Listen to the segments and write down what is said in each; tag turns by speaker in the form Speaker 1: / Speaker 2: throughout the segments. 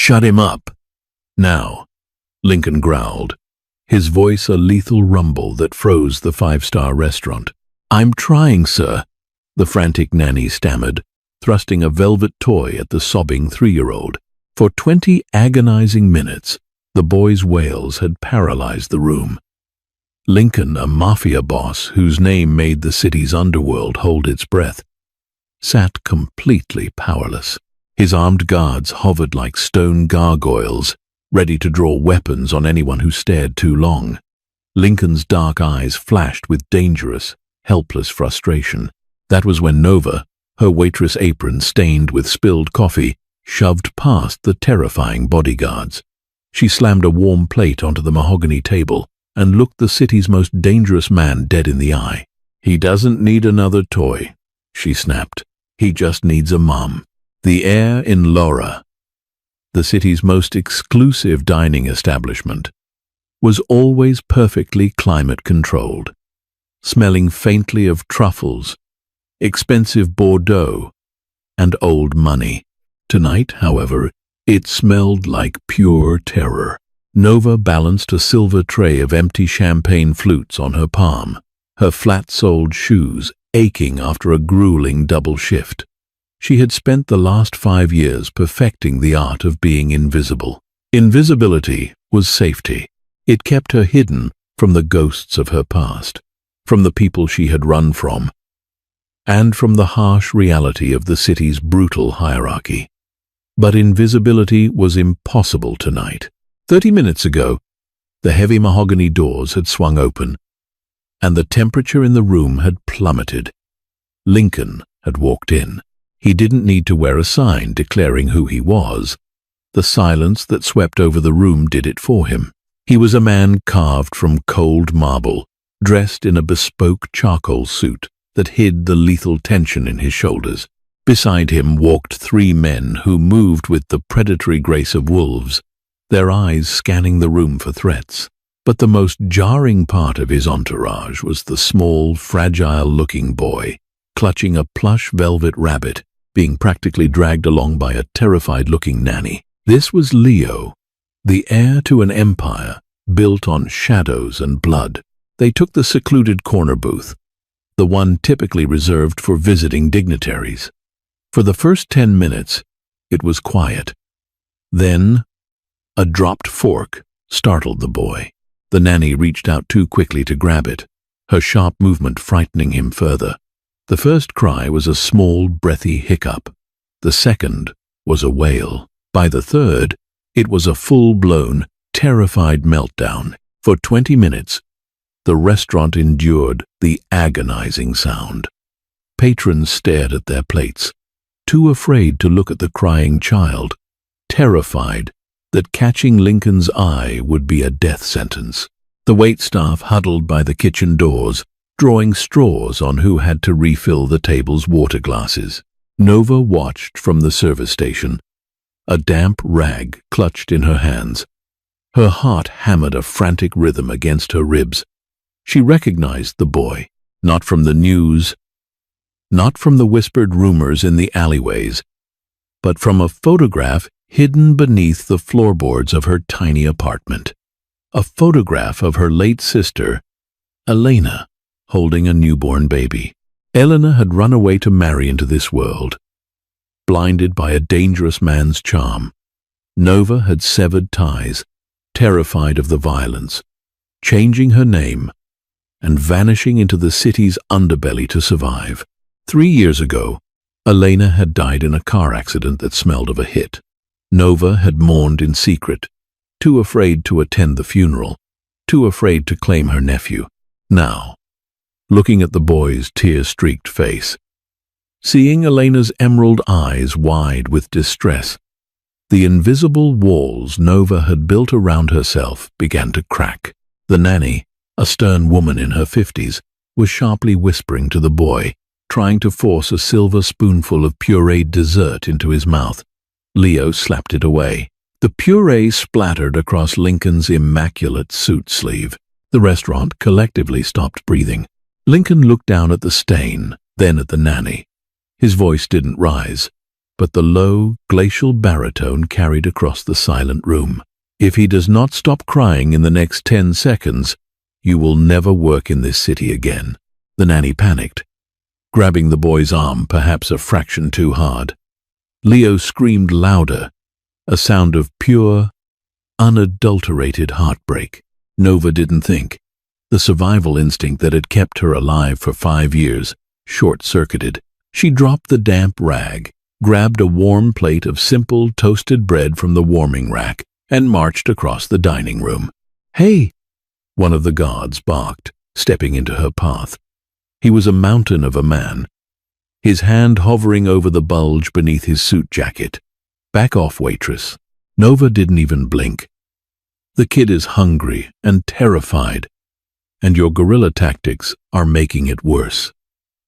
Speaker 1: Shut him up. Now, Lincoln growled, his voice a lethal rumble that froze the five-star restaurant. I'm trying, sir, the frantic nanny stammered, thrusting a velvet toy at the sobbing 3-year-old. For 20 agonizing minutes, the boy's wails had paralyzed the room. Lincoln, a mafia boss whose name made the city's underworld hold its breath, sat completely powerless. His armed guards hovered like stone gargoyles, ready to draw weapons on anyone who stared too long. Lincoln's dark eyes flashed with dangerous, helpless frustration. That was when Nova, her waitress apron stained with spilled coffee, shoved past the terrifying bodyguards. She slammed a warm plate onto the mahogany table and looked the city's most dangerous man dead in the eye. He doesn't need another toy, she snapped. He just needs a mom. The Air in Laura, the city's most exclusive dining establishment, was always perfectly climate-controlled, smelling faintly of truffles, expensive Bordeaux, and old money. Tonight, however, it smelled like pure terror. Nova balanced a silver tray of empty champagne flutes on her palm, her flat-soled shoes aching after a grueling double shift. She had spent the last 5 years perfecting the art of being invisible. Invisibility was safety. It kept her hidden from the ghosts of her past, from the people she had run from, and from the harsh reality of the city's brutal hierarchy. But invisibility was impossible tonight. 30 minutes ago, the heavy mahogany doors had swung open, and the temperature in the room had plummeted. Lincoln had walked in. He didn't need to wear a sign declaring who he was. The silence that swept over the room did it for him. He was a man carved from cold marble, dressed in a bespoke charcoal suit that hid the lethal tension in his shoulders. Beside him walked 3 men who moved with the predatory grace of wolves, their eyes scanning the room for threats. But the most jarring part of his entourage was the small, fragile-looking boy, clutching a plush velvet rabbit, being practically dragged along by a terrified-looking nanny. This was Leo, the heir to an empire built on shadows and blood. They took the secluded corner booth, the one typically reserved for visiting dignitaries. For the first 10 minutes, it was quiet. Then, a dropped fork startled the boy. The nanny reached out too quickly to grab it, her sharp movement frightening him further. The first cry was a small, breathy hiccup. The second was a wail. By the third, it was a full-blown, terrified meltdown. For 20 minutes, the restaurant endured the agonizing sound. Patrons stared at their plates, too afraid to look at the crying child, terrified that catching Lincoln's eye would be a death sentence. The waitstaff huddled by the kitchen doors, drawing straws on who had to refill the table's water glasses. Nova watched from the service station, a damp rag clutched in her hands. Her heart hammered a frantic rhythm against her ribs. She recognized the boy, not from the news, not from the whispered rumors in the alleyways, but from a photograph hidden beneath the floorboards of her tiny apartment. A photograph of her late sister, Elena, holding a newborn baby. Elena had run away to marry into this world, blinded by a dangerous man's charm. Nova had severed ties, terrified of the violence, changing her name and vanishing into the city's underbelly to survive. 3 years ago, Elena had died in a car accident that smelled of a hit. Nova had mourned in secret, too afraid to attend the funeral, too afraid to claim her nephew. Now, looking at the boy's tear-streaked face, seeing Elena's emerald eyes wide with distress, the invisible walls Nova had built around herself began to crack. The nanny, a stern woman in her 50s, was sharply whispering to the boy, trying to force a silver spoonful of pureed dessert into his mouth. Leo slapped it away. The puree splattered across Lincoln's immaculate suit sleeve. The restaurant collectively stopped breathing. Lincoln looked down at the stain, then at the nanny. His voice didn't rise, but the low, glacial baritone carried across the silent room. "If he does not stop crying in the next 10 seconds, you will never work in this city again." The nanny panicked, grabbing the boy's arm perhaps a fraction too hard. Leo screamed louder, a sound of pure, unadulterated heartbreak. Nova didn't think. The survival instinct that had kept her alive for 5 years short-circuited. She dropped the damp rag, grabbed a warm plate of simple toasted bread from the warming rack, and marched across the dining room. "Hey!" one of the guards barked, stepping into her path. He was a mountain of a man, his hand hovering over the bulge beneath his suit jacket. "Back off, waitress." Nova didn't even blink. "The kid is hungry and terrified, and your guerrilla tactics are making it worse.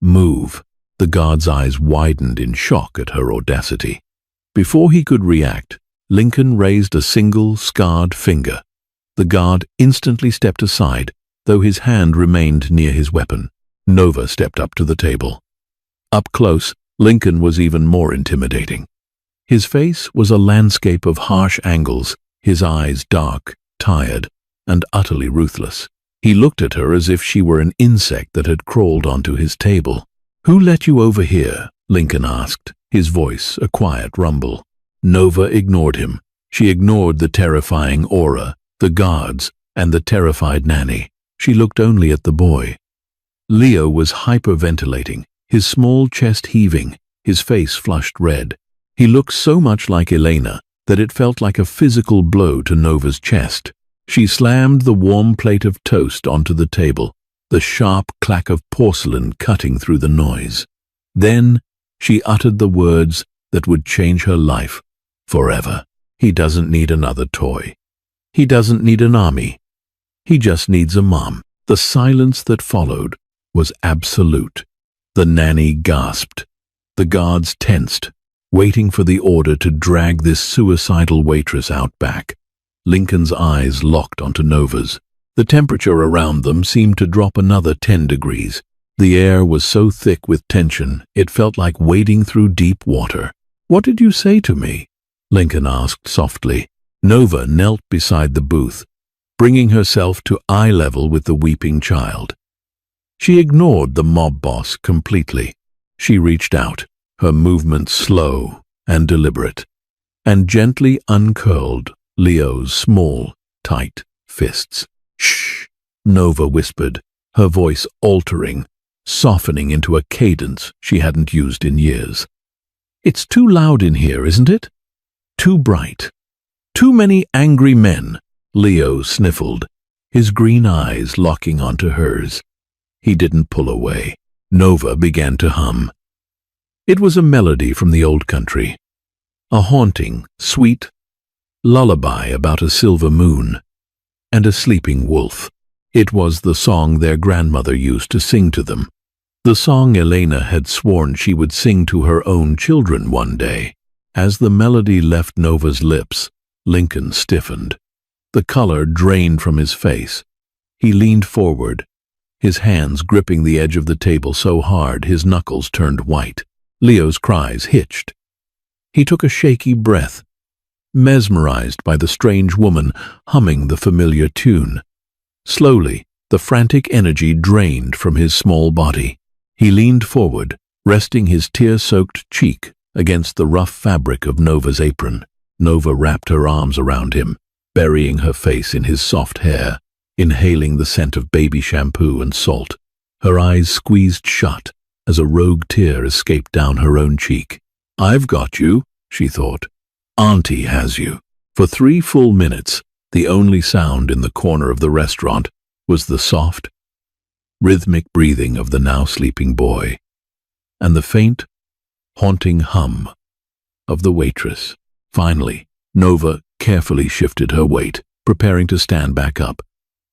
Speaker 1: Move." The guard's eyes widened in shock at her audacity. Before he could react, Lincoln raised a single, scarred finger. The guard instantly stepped aside, though his hand remained near his weapon. Nova stepped up to the table. Up close, Lincoln was even more intimidating. His face was a landscape of harsh angles, his eyes dark, tired, and utterly ruthless. He looked at her as if she were an insect that had crawled onto his table. "Who let you over here?" Lincoln asked, his voice a quiet rumble. Nova ignored him. She ignored the terrifying aura, the guards, and the terrified nanny. She looked only at the boy. Leo was hyperventilating, his small chest heaving, his face flushed red. He looked so much like Elena that it felt like a physical blow to Nova's chest. She slammed the warm plate of toast onto the table, the sharp clack of porcelain cutting through the noise. Then she uttered the words that would change her life forever. "He doesn't need another toy. He doesn't need an army. He just needs a mom." The silence that followed was absolute. The nanny gasped. The guards tensed, waiting for the order to drag this suicidal waitress out back. Lincoln's eyes locked onto Nova's. The temperature around them seemed to drop another 10 degrees. The air was so thick with tension, it felt like wading through deep water. "What did you say to me?" Lincoln asked softly. Nova knelt beside the booth, bringing herself to eye level with the weeping child. She ignored the mob boss completely. She reached out, her movements slow and deliberate, and gently uncurled Leo's small, tight fists. "Shh," Nova whispered, her voice altering, softening into a cadence she hadn't used in years. "It's too loud in here, isn't it? Too bright. Too many angry men." Leo sniffled, his green eyes locking onto hers. He didn't pull away. Nova began to hum. It was a melody from the old country, a haunting, sweet lullaby about a silver moon and a sleeping wolf. It was the song their grandmother used to sing to them, the song Elena had sworn she would sing to her own children one day. As the melody left Nova's lips, Lincoln stiffened. The color drained from his face. He leaned forward, his hands gripping the edge of the table so hard his knuckles turned white. Leo's cries hitched. He took a shaky breath, mesmerized by the strange woman humming the familiar tune. Slowly, the frantic energy drained from his small body. He leaned forward, resting his tear-soaked cheek against the rough fabric of Nova's apron. Nova wrapped her arms around him, burying her face in his soft hair, inhaling the scent of baby shampoo and salt. Her eyes squeezed shut as a rogue tear escaped down her own cheek. "I've got you," she thought. "Auntie has you." For 3 full minutes, the only sound in the corner of the restaurant was the soft, rhythmic breathing of the now sleeping boy, and the faint, haunting hum of the waitress. Finally, Nova carefully shifted her weight, preparing to stand back up.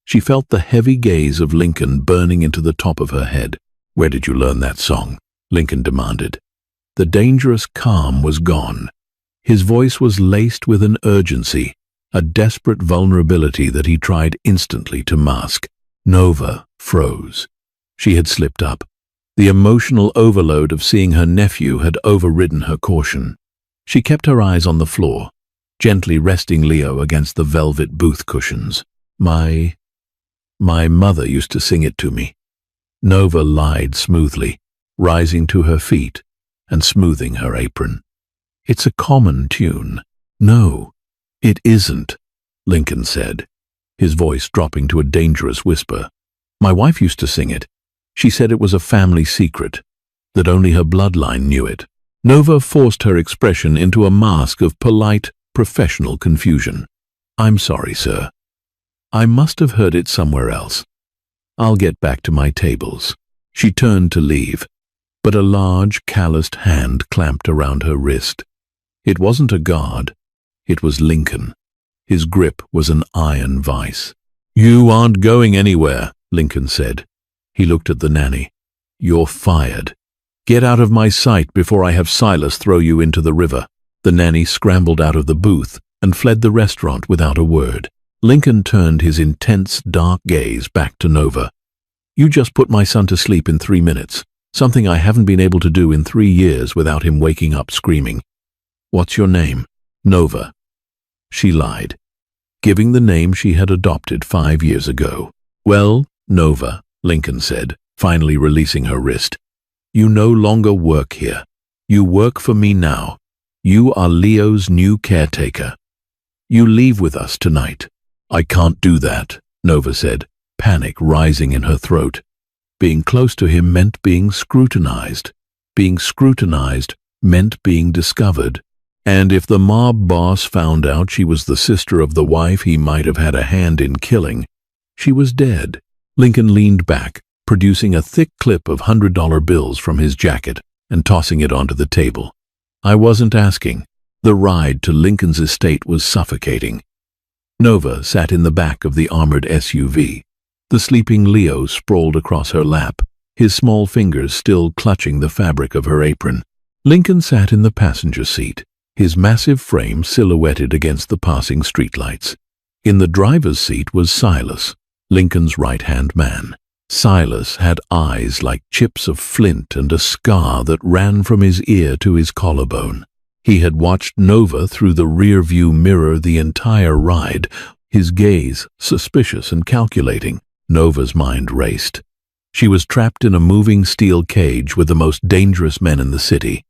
Speaker 1: She felt the heavy gaze of Lincoln burning into the top of her head. "Where did you learn that song?" Lincoln demanded. The dangerous calm was gone. His voice was laced with an urgency, a desperate vulnerability that he tried instantly to mask. Nova froze. She had slipped up. The emotional overload of seeing her nephew had overridden her caution. She kept her eyes on the floor, gently resting Leo against the velvet booth cushions. My mother used to sing it to me. Nova lied smoothly, rising to her feet and smoothing her apron. It's a common tune. No, it isn't, Lincoln said, his voice dropping to a dangerous whisper. My wife used to sing it. She said it was a family secret, that only her bloodline knew it. Nova forced her expression into a mask of polite, professional confusion. I'm sorry, sir. I must have heard it somewhere else. I'll get back to my tables. She turned to leave, but a large, calloused hand clamped around her wrist. It wasn't a guard. It was Lincoln. His grip was an iron vice. You aren't going anywhere, Lincoln said. He looked at the nanny. You're fired. Get out of my sight before I have Silas throw you into the river. The nanny scrambled out of the booth and fled the restaurant without a word. Lincoln turned his intense, dark gaze back to Nova. You just put my son to sleep in 3 minutes, something I haven't been able to do in 3 years without him waking up screaming. What's your name? Nova. She lied, giving the name she had adopted 5 years ago. Well, Nova, Lincoln said, finally releasing her wrist. You no longer work here. You work for me now. You are Leo's new caretaker. You leave with us tonight. I can't do that, Nova said, panic rising in her throat. Being close to him meant being scrutinized. Being scrutinized meant being discovered. And if the mob boss found out she was the sister of the wife he might have had a hand in killing, she was dead. Lincoln leaned back, producing a thick clip of $100 bills from his jacket and tossing it onto the table. I wasn't asking. The ride to Lincoln's estate was suffocating. Nova sat in the back of the armored SUV. The sleeping Leo sprawled across her lap, his small fingers still clutching the fabric of her apron. Lincoln sat in the passenger seat, his massive frame silhouetted against the passing streetlights. In the driver's seat was Silas, Lincoln's right-hand man. Silas had eyes like chips of flint and a scar that ran from his ear to his collarbone. He had watched Nova through the rear-view mirror the entire ride, his gaze suspicious and calculating. Nova's mind raced. She was trapped in a moving steel cage with the most dangerous men in the city.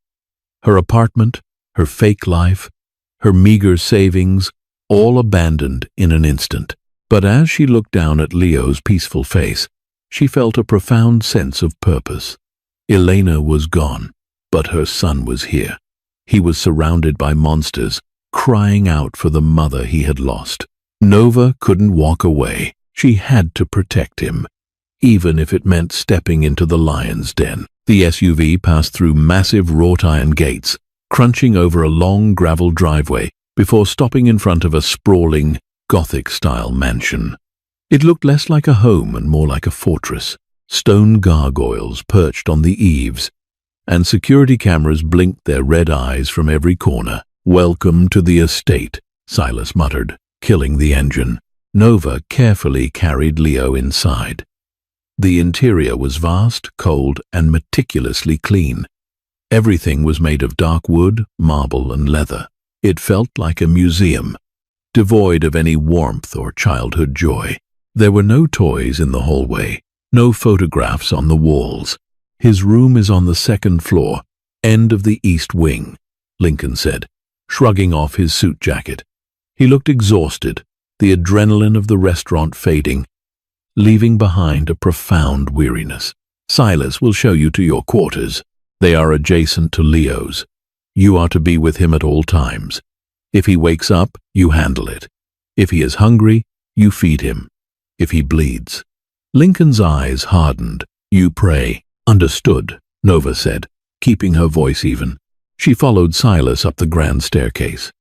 Speaker 1: Her apartment, her fake life, her meager savings, all abandoned in an instant. But as she looked down at Leo's peaceful face, she felt a profound sense of purpose. Elena was gone, but her son was here. He was surrounded by monsters, crying out for the mother he had lost. Nova couldn't walk away. She had to protect him, even if it meant stepping into the lion's den. The SUV passed through massive wrought iron gates, crunching over a long gravel driveway before stopping in front of a sprawling, Gothic-style mansion. It looked less like a home and more like a fortress. Stone gargoyles perched on the eaves, and security cameras blinked their red eyes from every corner. Welcome to the estate, Silas muttered, killing the engine. Nova carefully carried Leo inside. The interior was vast, cold, and meticulously clean. Everything was made of dark wood, marble, and leather. It felt like a museum, devoid of any warmth or childhood joy. There were no toys in the hallway, no photographs on the walls. His room is on the second floor, end of the east wing, Lincoln said, shrugging off his suit jacket. He looked exhausted, the adrenaline of the restaurant fading, leaving behind a profound weariness. Silas will show you to your quarters. They are adjacent to Leo's. You are to be with him at all times. If he wakes up, you handle it. If he is hungry, you feed him. If he bleeds. Lincoln's eyes hardened. You pray. Understood, Nova said, keeping her voice even. She followed Silas up the grand staircase.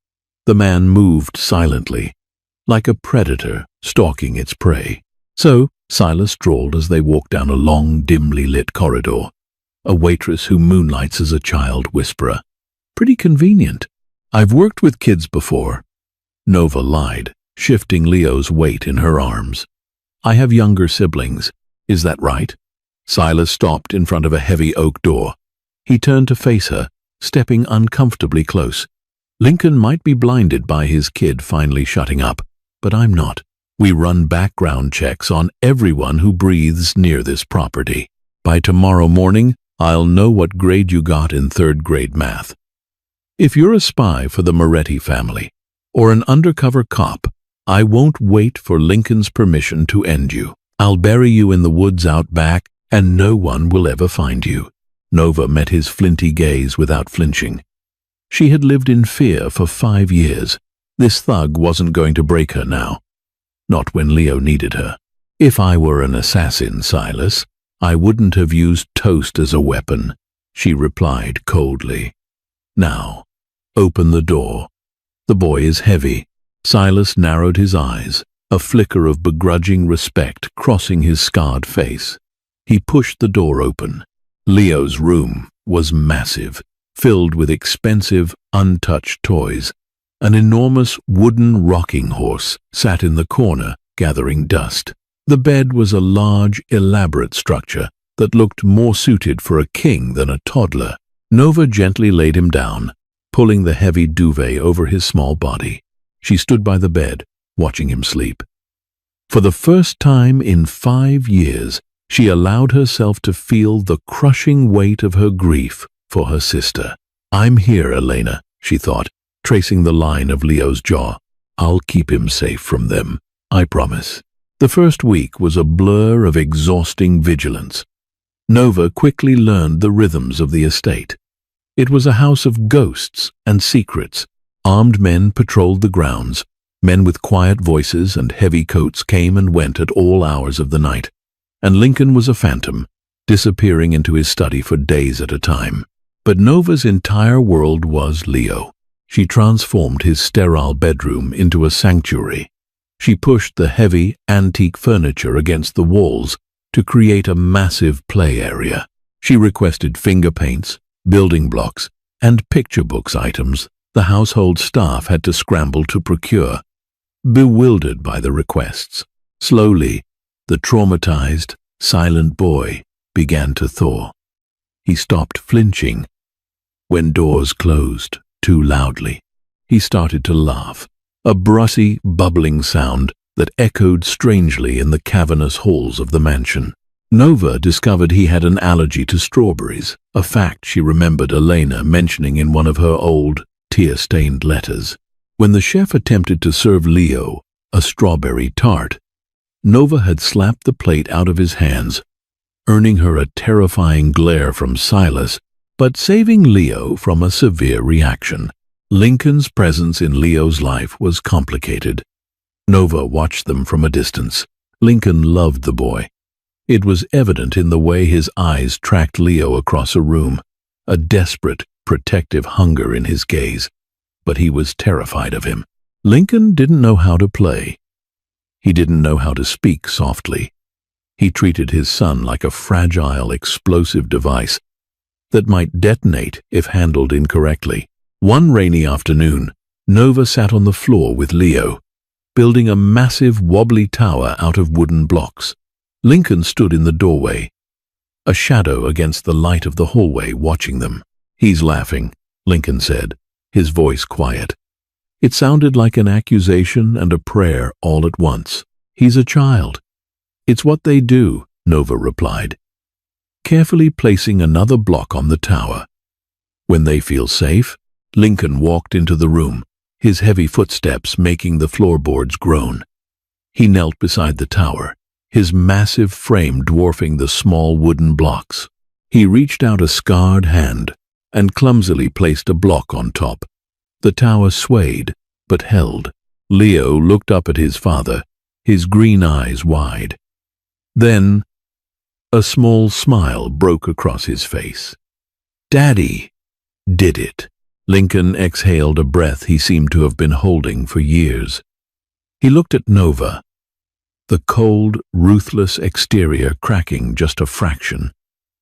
Speaker 1: The man moved silently, like a predator stalking its prey. So Silas drawled as they walked down a long, dimly lit corridor. A waitress who moonlights as a child whisperer. Pretty convenient. I've worked with kids before. Nova lied, shifting Leo's weight in her arms. I have younger siblings. Is that right? Silas stopped in front of a heavy oak door. He turned to face her, stepping uncomfortably close. Lincoln might be blinded by his kid finally shutting up, but I'm not. We run background checks on everyone who breathes near this property. By tomorrow morning, I'll know what grade you got in 3rd grade math. If you're a spy for the Moretti family, or an undercover cop, I won't wait for Lincoln's permission to end you. I'll bury you in the woods out back, and no one will ever find you. Nova met his flinty gaze without flinching. She had lived in fear for 5 years. This thug wasn't going to break her now. Not when Leo needed her. If I were an assassin, Silas, I wouldn't have used toast as a weapon, she replied coldly. Now, open the door. The boy is heavy. Silas narrowed his eyes, a flicker of begrudging respect crossing his scarred face. He pushed the door open. Leo's room was massive, filled with expensive, untouched toys. An enormous wooden rocking horse sat in the corner, gathering dust. The bed was a large, elaborate structure that looked more suited for a king than a toddler. Nova gently laid him down, pulling the heavy duvet over his small body. She stood by the bed, watching him sleep. For the first time in 5 years, she allowed herself to feel the crushing weight of her grief for her sister. I'm here, Elena, she thought, tracing the line of Leo's jaw. I'll keep him safe from them, I promise. The first week was a blur of exhausting vigilance. Nova quickly learned the rhythms of the estate. It was a house of ghosts and secrets. Armed men patrolled the grounds. Men with quiet voices and heavy coats came and went at all hours of the night. And Lincoln was a phantom, disappearing into his study for days at a time. But Nova's entire world was Leo. She transformed his sterile bedroom into a sanctuary. She pushed the heavy, antique furniture against the walls to create a massive play area. She requested finger paints, building blocks, and picture books items the household staff had to scramble to procure. Bewildered by the requests, slowly, the traumatized, silent boy began to thaw. He stopped flinching. When doors closed too loudly, he started to laugh, a brassy, bubbling sound that echoed strangely in the cavernous halls of the mansion. Nova discovered he had an allergy to strawberries, a fact she remembered Elena mentioning in one of her old, tear-stained letters. When the chef attempted to serve Leo a strawberry tart, Nova had slapped the plate out of his hands, earning her a terrifying glare from Silas, but saving Leo from a severe reaction. Lincoln's presence in Leo's life was complicated. Nova watched them from a distance. Lincoln loved the boy. It was evident in the way his eyes tracked Leo across a room, a desperate, protective hunger in his gaze. But he was terrified of him. Lincoln didn't know how to play. He didn't know how to speak softly. He treated his son like a fragile, explosive device that might detonate if handled incorrectly. One rainy afternoon, Nova sat on the floor with Leo, building a massive, wobbly tower out of wooden blocks. Lincoln stood in the doorway, a shadow against the light of the hallway, watching them. He's laughing, Lincoln said, his voice quiet. It sounded like an accusation and a prayer all at once. He's a child. It's what they do, Nova replied, carefully placing another block on the tower. When they feel safe, Lincoln walked into the room, his heavy footsteps making the floorboards groan. He knelt beside the tower, his massive frame dwarfing the small wooden blocks. He reached out a scarred hand and clumsily placed a block on top. The tower swayed, but held. Leo looked up at his father, his green eyes wide. Then, a small smile broke across his face. Daddy did it. Lincoln exhaled a breath he seemed to have been holding for years. He looked at Nova, the cold, ruthless exterior cracking just a fraction,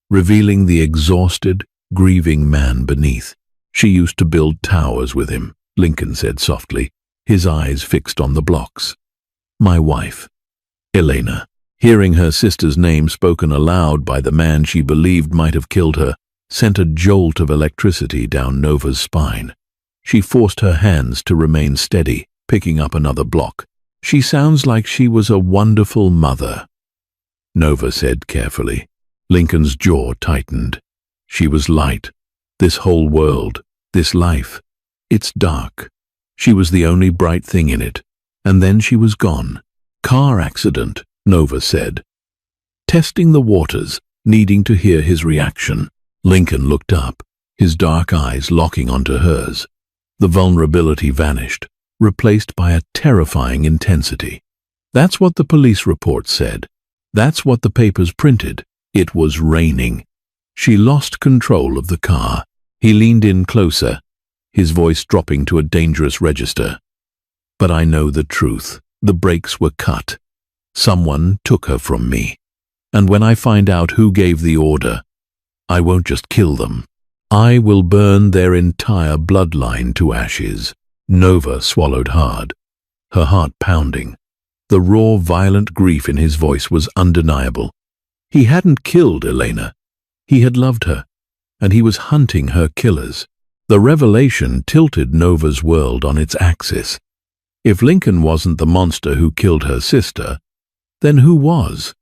Speaker 1: revealing the exhausted, grieving man beneath. She used to build towers with him, Lincoln said softly, his eyes fixed on the blocks. My wife, Elena. Hearing her sister's name spoken aloud by the man she believed might have killed her, sent a jolt of electricity down Nova's spine. She forced her hands to remain steady, picking up another block. "She sounds like she was a wonderful mother," Nova said carefully. Lincoln's jaw tightened. "She was light. This whole world, this life, it's dark. She was the only bright thing in it. And then she was gone." "Car accident," Nova said, testing the waters, needing to hear his reaction. Lincoln looked up, his dark eyes locking onto hers. The vulnerability vanished, replaced by a terrifying intensity. "That's what the police report said. That's what the papers printed. It was raining." She lost control of the car. He leaned in closer, his voice dropping to a dangerous register. "But I know the truth. The brakes were cut. Someone took her from me. And when I find out who gave the order, I won't just kill them. I will burn their entire bloodline to ashes." Nova swallowed hard, her heart pounding. The raw, violent grief in his voice was undeniable. He hadn't killed Elena. He had loved her, and he was hunting her killers. The revelation tilted Nova's world on its axis. If Lincoln wasn't the monster who killed her sister, then who was?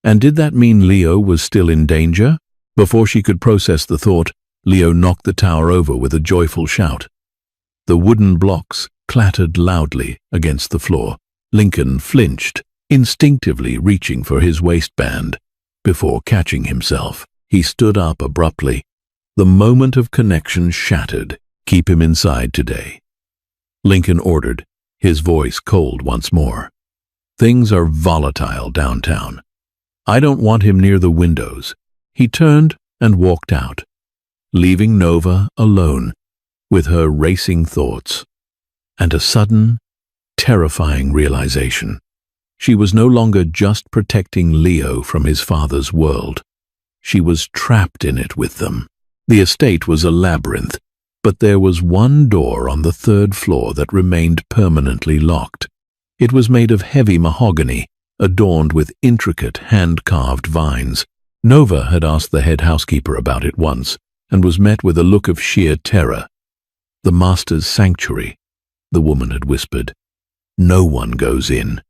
Speaker 1: And did that mean Leo was still in danger? Before she could process the thought, Leo knocked the tower over with a joyful shout. The wooden blocks clattered loudly against the floor. Lincoln flinched, instinctively reaching for his waistband. Before catching himself, he stood up abruptly. The moment of connection shattered. "Keep him inside today," Lincoln ordered, his voice cold once more. "Things are volatile downtown. I don't want him near the windows." He turned and walked out, leaving Nova alone with her racing thoughts and a sudden, terrifying realization. She was no longer just protecting Leo from his father's world. She was trapped in it with them. The estate was a labyrinth, but there was one door on the third floor that remained permanently locked. It was made of heavy mahogany, adorned with intricate hand-carved vines. Nova had asked the head housekeeper about it once, and was met with a look of sheer terror. "The master's sanctuary," the woman had whispered. "No one goes in,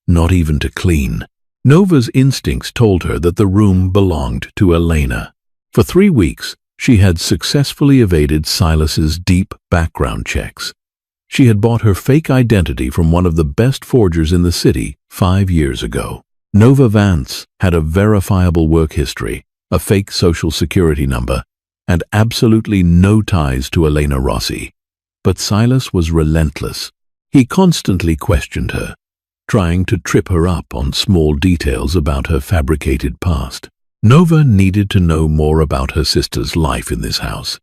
Speaker 1: not even to clean." Nova's instincts told her that the room belonged to Elena. For 3 weeks, she had successfully evaded Silas's deep background checks. She had bought her fake identity from one of the best forgers in the city 5 years ago. Nova Vance had a verifiable work history, a fake social security number, and absolutely no ties to Elena Rossi. But Silas was relentless. He constantly questioned her, trying to trip her up on small details about her fabricated past. Nova needed to know more about her sister's life in this house.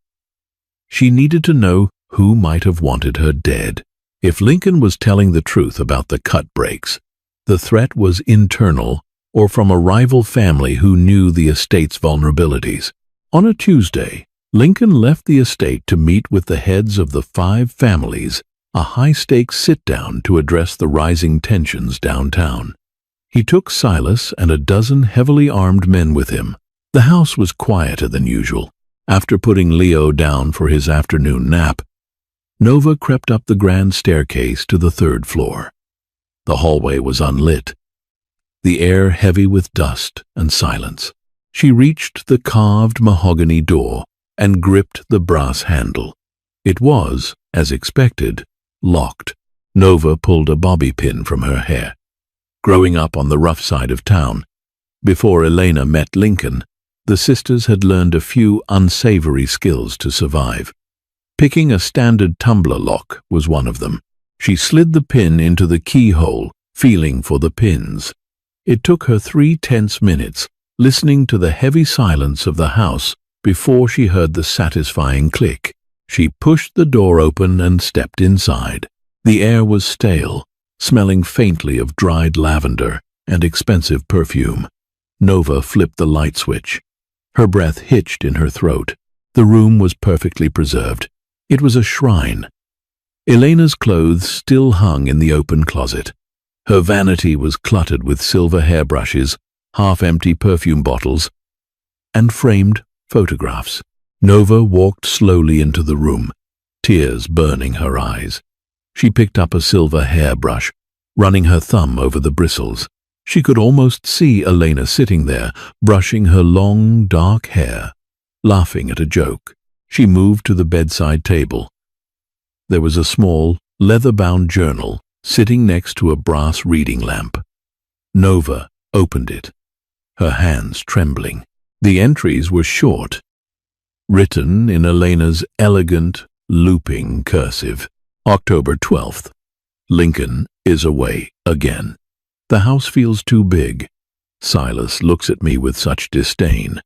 Speaker 1: She needed to know who might have wanted her dead. If Lincoln was telling the truth about the cut breaks, the threat was internal or from a rival family who knew the estate's vulnerabilities. On a Tuesday, Lincoln left the estate to meet with the heads of the 5 families, a high-stakes sit-down to address the rising tensions downtown. He took Silas and a dozen heavily armed men with him. The house was quieter than usual. After putting Leo down for his afternoon nap, Nova crept up the grand staircase to the 3rd floor. The hallway was unlit, the air heavy with dust and silence. She reached the carved mahogany door and gripped the brass handle. It was, as expected, locked. Nova pulled a bobby pin from her hair. Growing up on the rough side of town, before Elena met Lincoln, the sisters had learned a few unsavory skills to survive. Picking a standard tumbler lock was one of them. She slid the pin into the keyhole, feeling for the pins. It took her 3 tense minutes, listening to the heavy silence of the house before she heard the satisfying click. She pushed the door open and stepped inside. The air was stale, smelling faintly of dried lavender and expensive perfume. Nova flipped the light switch. Her breath hitched in her throat. The room was perfectly preserved. It was a shrine. Elena's clothes still hung in the open closet. Her vanity was cluttered with silver hairbrushes, half-empty perfume bottles, and framed photographs. Nova walked slowly into the room, tears burning her eyes. She picked up a silver hairbrush, running her thumb over the bristles. She could almost see Elena sitting there, brushing her long, dark hair, laughing at a joke. She moved to the bedside table. There was a small, leather-bound journal sitting next to a brass reading lamp. Nova opened it, her hands trembling. The entries were short, written in Elena's elegant, looping cursive. October 12th. Lincoln is away again. The house feels too big. Silas looks at me with such disdain.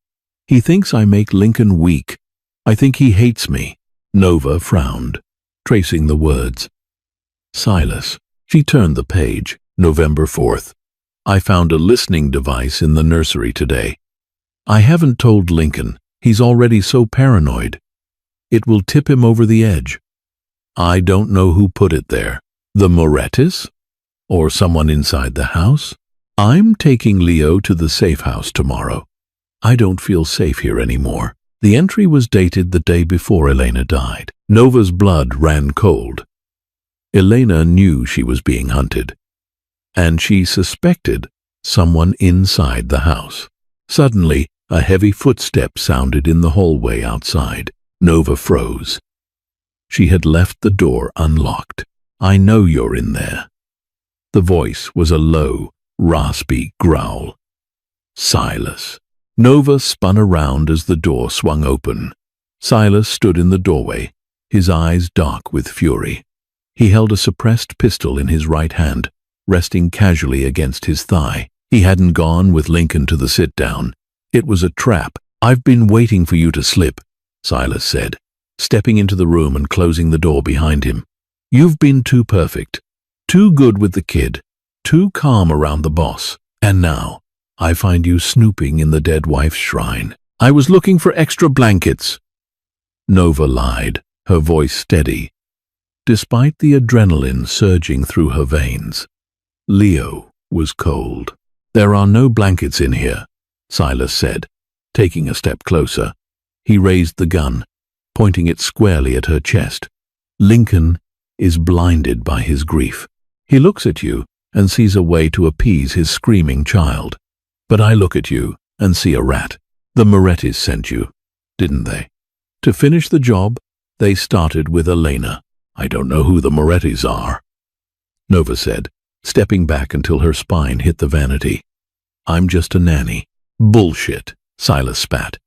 Speaker 1: He thinks I make Lincoln weak. I think he hates me. Nova frowned, tracing the words. Silas. She turned the page. November 4th. I found a listening device in the nursery today. I haven't told Lincoln. He's already so paranoid. It will tip him over the edge. I don't know who put it there. The Morettis? Or someone inside the house? I'm taking Leo to the safe house tomorrow. I don't feel safe here anymore. The entry was dated the day before Elena died. Nova's blood ran cold. Elena knew she was being hunted, and she suspected someone inside the house. Suddenly, a heavy footstep sounded in the hallway outside. Nova froze. She had left the door unlocked. I know you're in there. The voice was a low, raspy growl. Silas. Nova spun around as the door swung open. Silas stood in the doorway, his eyes dark with fury. He held a suppressed pistol in his right hand, resting casually against his thigh. He hadn't gone with Lincoln to the sit-down. It was a trap. I've been waiting for you to slip, Silas said, stepping into the room and closing the door behind him. You've been too perfect, too good with the kid, too calm around the boss. And now, I find you snooping in the dead wife's shrine. I was looking for extra blankets. Nova lied, her voice steady, despite the adrenaline surging through her veins. Leo was cold. There are no blankets in here, Silas said, taking a step closer. He raised the gun, pointing it squarely at her chest. Lincoln is blinded by his grief. He looks at you and sees a way to appease his screaming child. But I look at you and see a rat. The Morettis sent you, didn't they? To finish the job, they started with Elena. I don't know who the Morettis are, Nova said, stepping back until her spine hit the vanity. I'm just a nanny. Bullshit, Silas spat.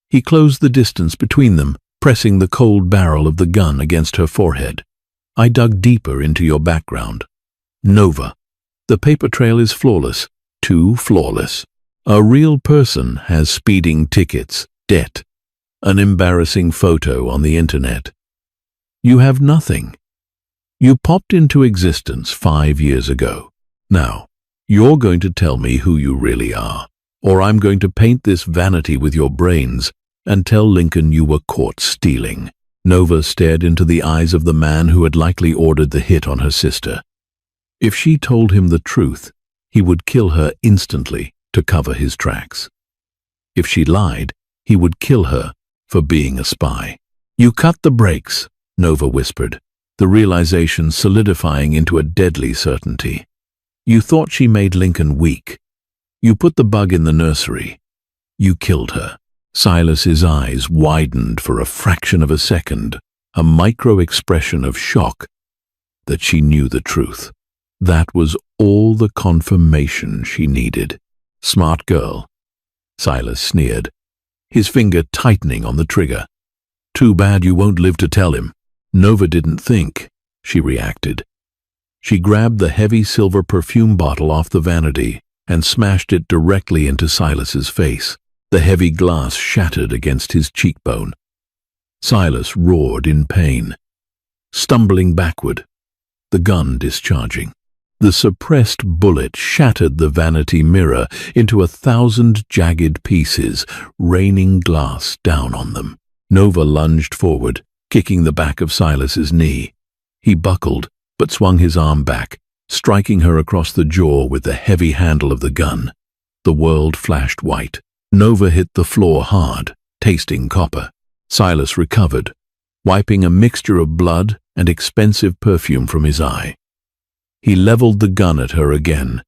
Speaker 1: He closed the distance between them, pressing the cold barrel of the gun against her forehead. I dug deeper into your background. Nova. The paper trail is flawless. Too flawless. A real person has speeding tickets, debt, an embarrassing photo on the internet. You have nothing. You popped into existence 5 years ago. Now, you're going to tell me who you really are, or I'm going to paint this vanity with your brains and tell Lincoln you were caught stealing. Nova stared into the eyes of the man who had likely ordered the hit on her sister. If she told him the truth, he would kill her instantly to cover his tracks. If she lied, he would kill her for being a spy. You cut the brakes, Nova whispered, the realization solidifying into a deadly certainty. You thought she made Lincoln weak. You put the bug in the nursery. You killed her. Silas's eyes widened for a fraction of a second, a micro-expression of shock that she knew the truth. That was all the confirmation she needed. Smart girl, Silas sneered, his finger tightening on the trigger. Too bad you won't live to tell him. Nova didn't think, she reacted. She grabbed the heavy silver perfume bottle off the vanity and smashed it directly into Silas's face. The heavy glass shattered against his cheekbone. Silas roared in pain, stumbling backward, the gun discharging. The suppressed bullet shattered the vanity mirror into 1,000 jagged pieces, raining glass down on them. Nova lunged forward, kicking the back of Silas's knee. He buckled, but swung his arm back, striking her across the jaw with the heavy handle of the gun. The world flashed white. Nova hit the floor hard, tasting copper. Silas recovered, wiping a mixture of blood and expensive perfume from his eye. He leveled the gun at her again,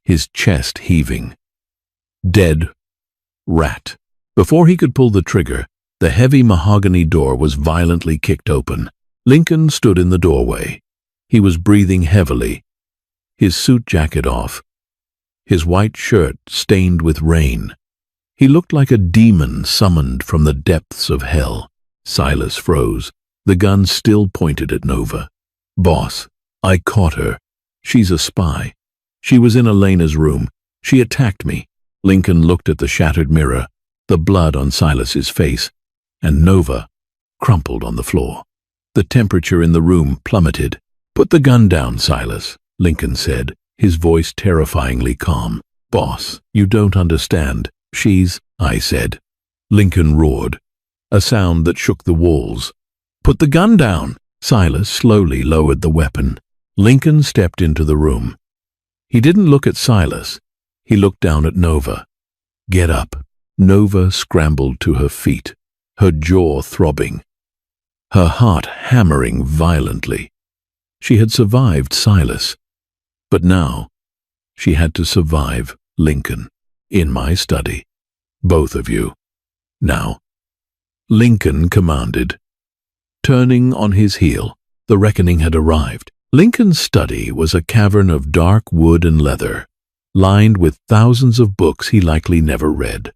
Speaker 1: his chest heaving. Dead rat. Before he could pull the trigger, the heavy mahogany door was violently kicked open. Lincoln stood in the doorway. He was breathing heavily, his suit jacket off, his white shirt stained with rain. He looked like a demon summoned from the depths of hell. Silas froze, the gun still pointed at Nova. "Boss, I caught her. She's a spy. She was in Elena's room. She attacked me." Lincoln looked at the shattered mirror, the blood on Silas's face, and Nova crumpled on the floor. The temperature in the room plummeted. "Put the gun down, Silas," Lincoln said, his voice terrifyingly calm. "Boss, you don't understand. I said." Lincoln roared, a sound that shook the walls. "Put the gun down!" Silas slowly lowered the weapon. Lincoln stepped into the room. He didn't look at Silas. He looked down at Nova. "Get up." Nova scrambled to her feet, her jaw throbbing, her heart hammering violently. She had survived Silas, but now she had to survive Lincoln. "In my study. Both of you. Now." Lincoln commanded. Turning on his heel, the reckoning had arrived. Lincoln's study was a cavern of dark wood and leather, lined with thousands of books he likely never read.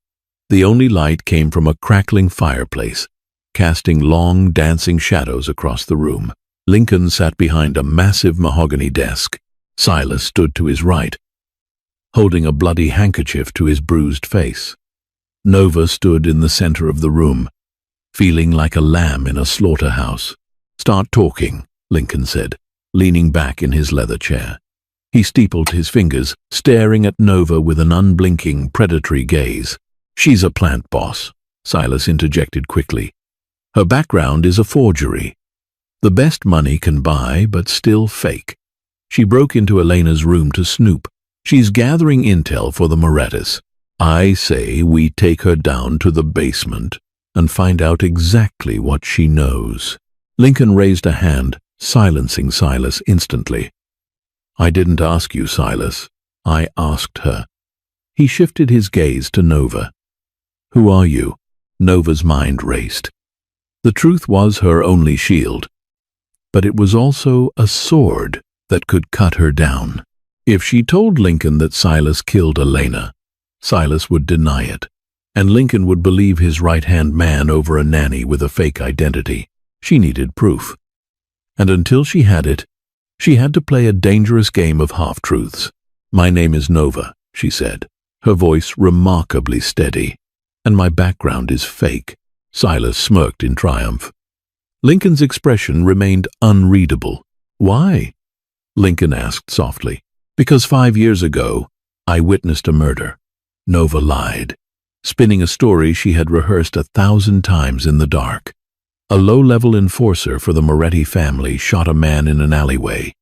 Speaker 1: The only light came from a crackling fireplace, casting long, dancing shadows across the room. Lincoln sat behind a massive mahogany desk. Silas stood to his right, holding a bloody handkerchief to his bruised face. Nova stood in the center of the room, feeling like a lamb in a slaughterhouse. "Start talking," Lincoln said, leaning back in his leather chair. He steepled his fingers, staring at Nova with an unblinking, predatory gaze. "She's a plant, boss," Silas interjected quickly. "Her background is a forgery. The best money can buy, but still fake. She broke into Elena's room to snoop. She's gathering intel for the Morettas. I say we take her down to the basement and find out exactly what she knows." Lincoln raised a hand, silencing Silas instantly. "I didn't ask you, Silas. I asked her." He shifted his gaze to Nova. "Who are you?" Nova's mind raced. The truth was her only shield, but it was also a sword that could cut her down. If she told Lincoln that Silas killed Elena, Silas would deny it, and Lincoln would believe his right-hand man over a nanny with a fake identity. She needed proof. And until she had it, she had to play a dangerous game of half-truths. "My name is Nova," she said, her voice remarkably steady. "And my background is fake." Silas smirked in triumph. Lincoln's expression remained unreadable. "Why?" Lincoln asked softly. "Because 5 years ago, I witnessed a murder." Nova lied, spinning a story she had rehearsed 1,000 times in the dark. A low-level enforcer for the Moretti family shot a man in an alleyway.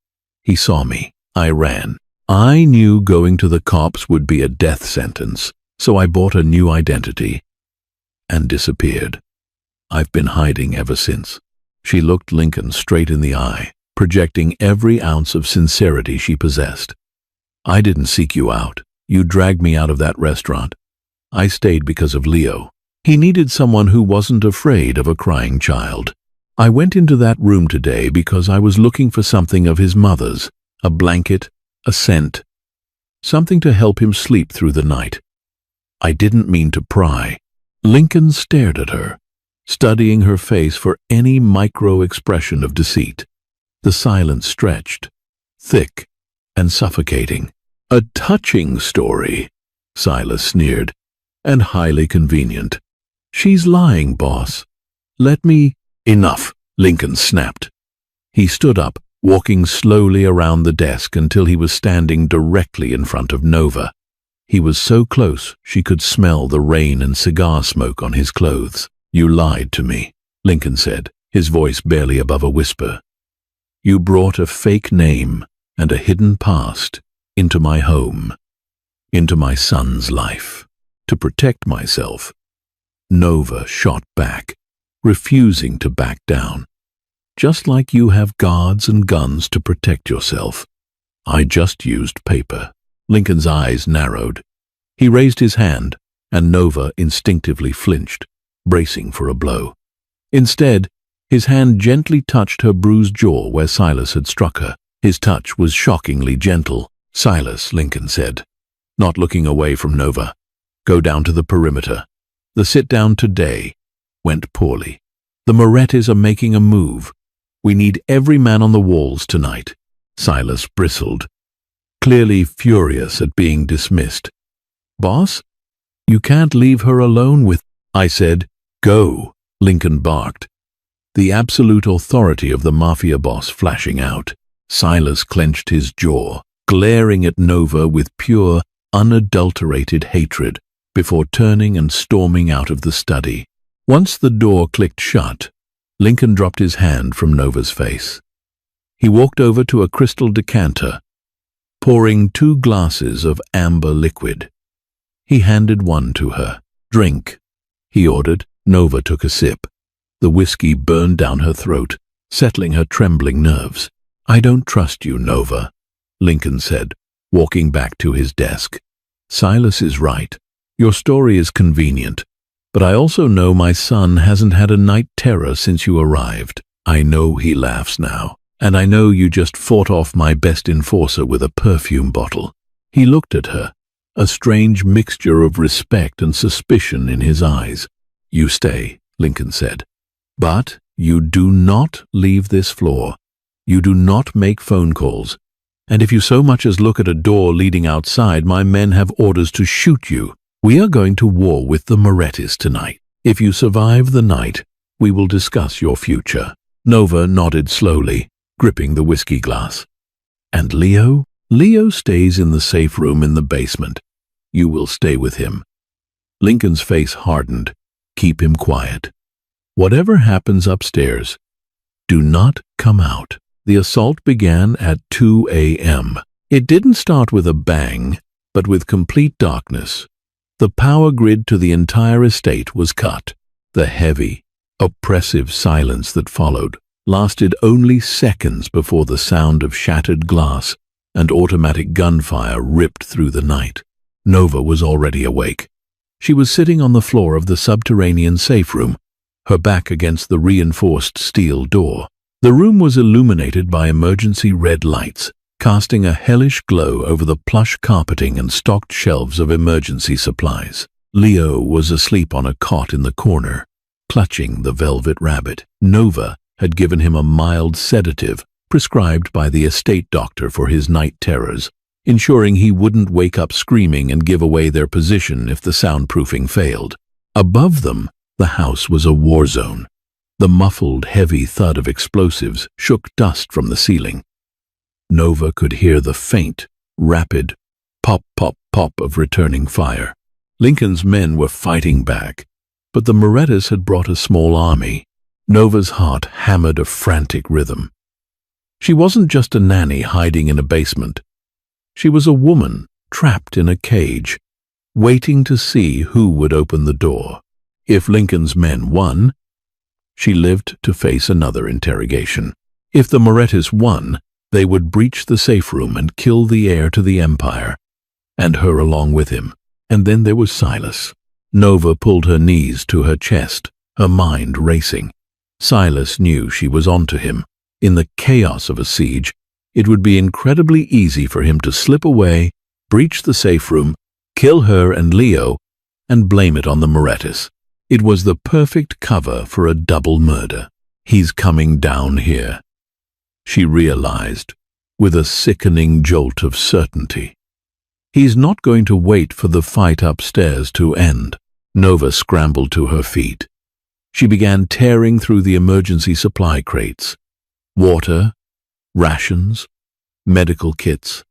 Speaker 1: He saw me. I ran. I knew going to the cops would be a death sentence, so I bought a new identity and disappeared. I've been hiding ever since. She looked Lincoln straight in the eye, projecting every ounce of sincerity she possessed. "I didn't seek you out. You dragged me out of that restaurant. I stayed because of Leo. He needed someone who wasn't afraid of a crying child. I went into that room today because I was looking for something of his mother's, a blanket, a scent, something to help him sleep through the night. I didn't mean to pry." Lincoln stared at her, studying her face for any micro-expression of deceit. The silence stretched, thick and suffocating. "A touching story," Silas sneered, "and highly convenient." "She's lying, boss. Let me—" "Enough," Lincoln snapped. He stood up, walking slowly around the desk until he was standing directly in front of Nova. He was so close she could smell the rain and cigar smoke on his clothes. "You lied to me," Lincoln said, his voice barely above a whisper. "You brought a fake name and a hidden past into my home, into my son's life, to protect myself." Nova shot back. refusing to back down. Just like you have guards and guns to protect yourself. I just used paper. Lincoln's eyes narrowed. He raised his hand, and Nova instinctively flinched, bracing for a blow. Instead, his hand gently touched her bruised jaw where Silas had struck her. His touch was shockingly gentle. "Silas," Lincoln said, not looking away from Nova, "go down to the perimeter." The sit-down today went poorly. "The Morettis are making a move. We need every man on the walls tonight." Silas bristled, clearly furious at being dismissed. "Boss, you can't leave her alone with—" "I said, go," Lincoln barked, the absolute authority of the Mafia boss flashing out. Silas clenched his jaw, glaring at Nova with pure, unadulterated hatred, before turning and storming out of the study. Once the door clicked shut, Lincoln dropped his hand from Nova's face. He walked over to a crystal decanter, pouring 2 glasses of amber liquid. He handed one to her. "Drink," he ordered. Nova took a sip. The whiskey burned down her throat, settling her trembling nerves. "I don't trust you, Nova," Lincoln said, walking back to his desk. "Silas is right. Your story is convenient, but I also know my son hasn't had a night terror since you arrived. I know he laughs now, and I know you just fought off my best enforcer with a perfume bottle." He looked at her, a strange mixture of respect and suspicion in his eyes. "You stay," Lincoln said, "but you do not leave this floor. You do not make phone calls, and if you so much as look at a door leading outside, my men have orders to shoot you. We are going to war with the Morettis tonight. If you survive the night, we will discuss your future." Nova nodded slowly, gripping the whiskey glass. "And Leo?" "Leo stays in the safe room in the basement. You will stay with him." Lincoln's face hardened. "Keep him quiet. Whatever happens upstairs, do not come out." The assault began at 2 a.m. It didn't start with a bang, but with complete darkness. The power grid to the entire estate was cut. The heavy, oppressive silence that followed lasted only seconds before the sound of shattered glass and automatic gunfire ripped through the night. Nova was already awake. She was sitting on the floor of the subterranean safe room, her back against the reinforced steel door. The room was illuminated by emergency red lights, casting a hellish glow over the plush carpeting and stocked shelves of emergency supplies. Leo was asleep on a cot in the corner, clutching the velvet rabbit. Nova had given him a mild sedative prescribed by the estate doctor for his night terrors, ensuring he wouldn't wake up screaming and give away their position if the soundproofing failed. Above them, the house was a war zone. The muffled, heavy thud of explosives shook dust from the ceiling. Nova could hear the faint, rapid pop, pop, pop of returning fire. Lincoln's men were fighting back, but the Morettis had brought a small army. Nova's heart hammered a frantic rhythm. She wasn't just a nanny hiding in a basement. She was a woman trapped in a cage, waiting to see who would open the door. If Lincoln's men won, she lived to face another interrogation. If the Morettis won, they would breach the safe room and kill the heir to the empire, and her along with him. And then there was Silas. Nova pulled her knees to her chest, her mind racing. Silas knew she was onto him. In the chaos of a siege, it would be incredibly easy for him to slip away, breach the safe room, kill her and Leo, and blame it on the Morettis. It was the perfect cover for a double murder. "He's coming down here," she realized, with a sickening jolt of certainty. "He's not going to wait for the fight upstairs to end." Nova scrambled to her feet. She began tearing through the emergency supply crates. Water, rations, medical kits,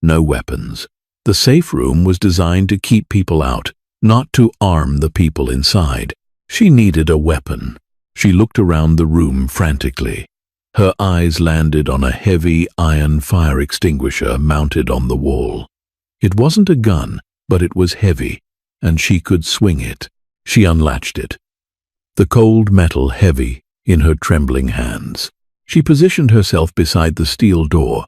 Speaker 1: no weapons. The safe room was designed to keep people out, not to arm the people inside. She needed a weapon. She looked around the room frantically. Her eyes landed on a heavy iron fire extinguisher mounted on the wall. It wasn't a gun, but it was heavy, and she could swing it. She unlatched it. the cold metal heavy in her trembling hands. She positioned herself beside the steel door,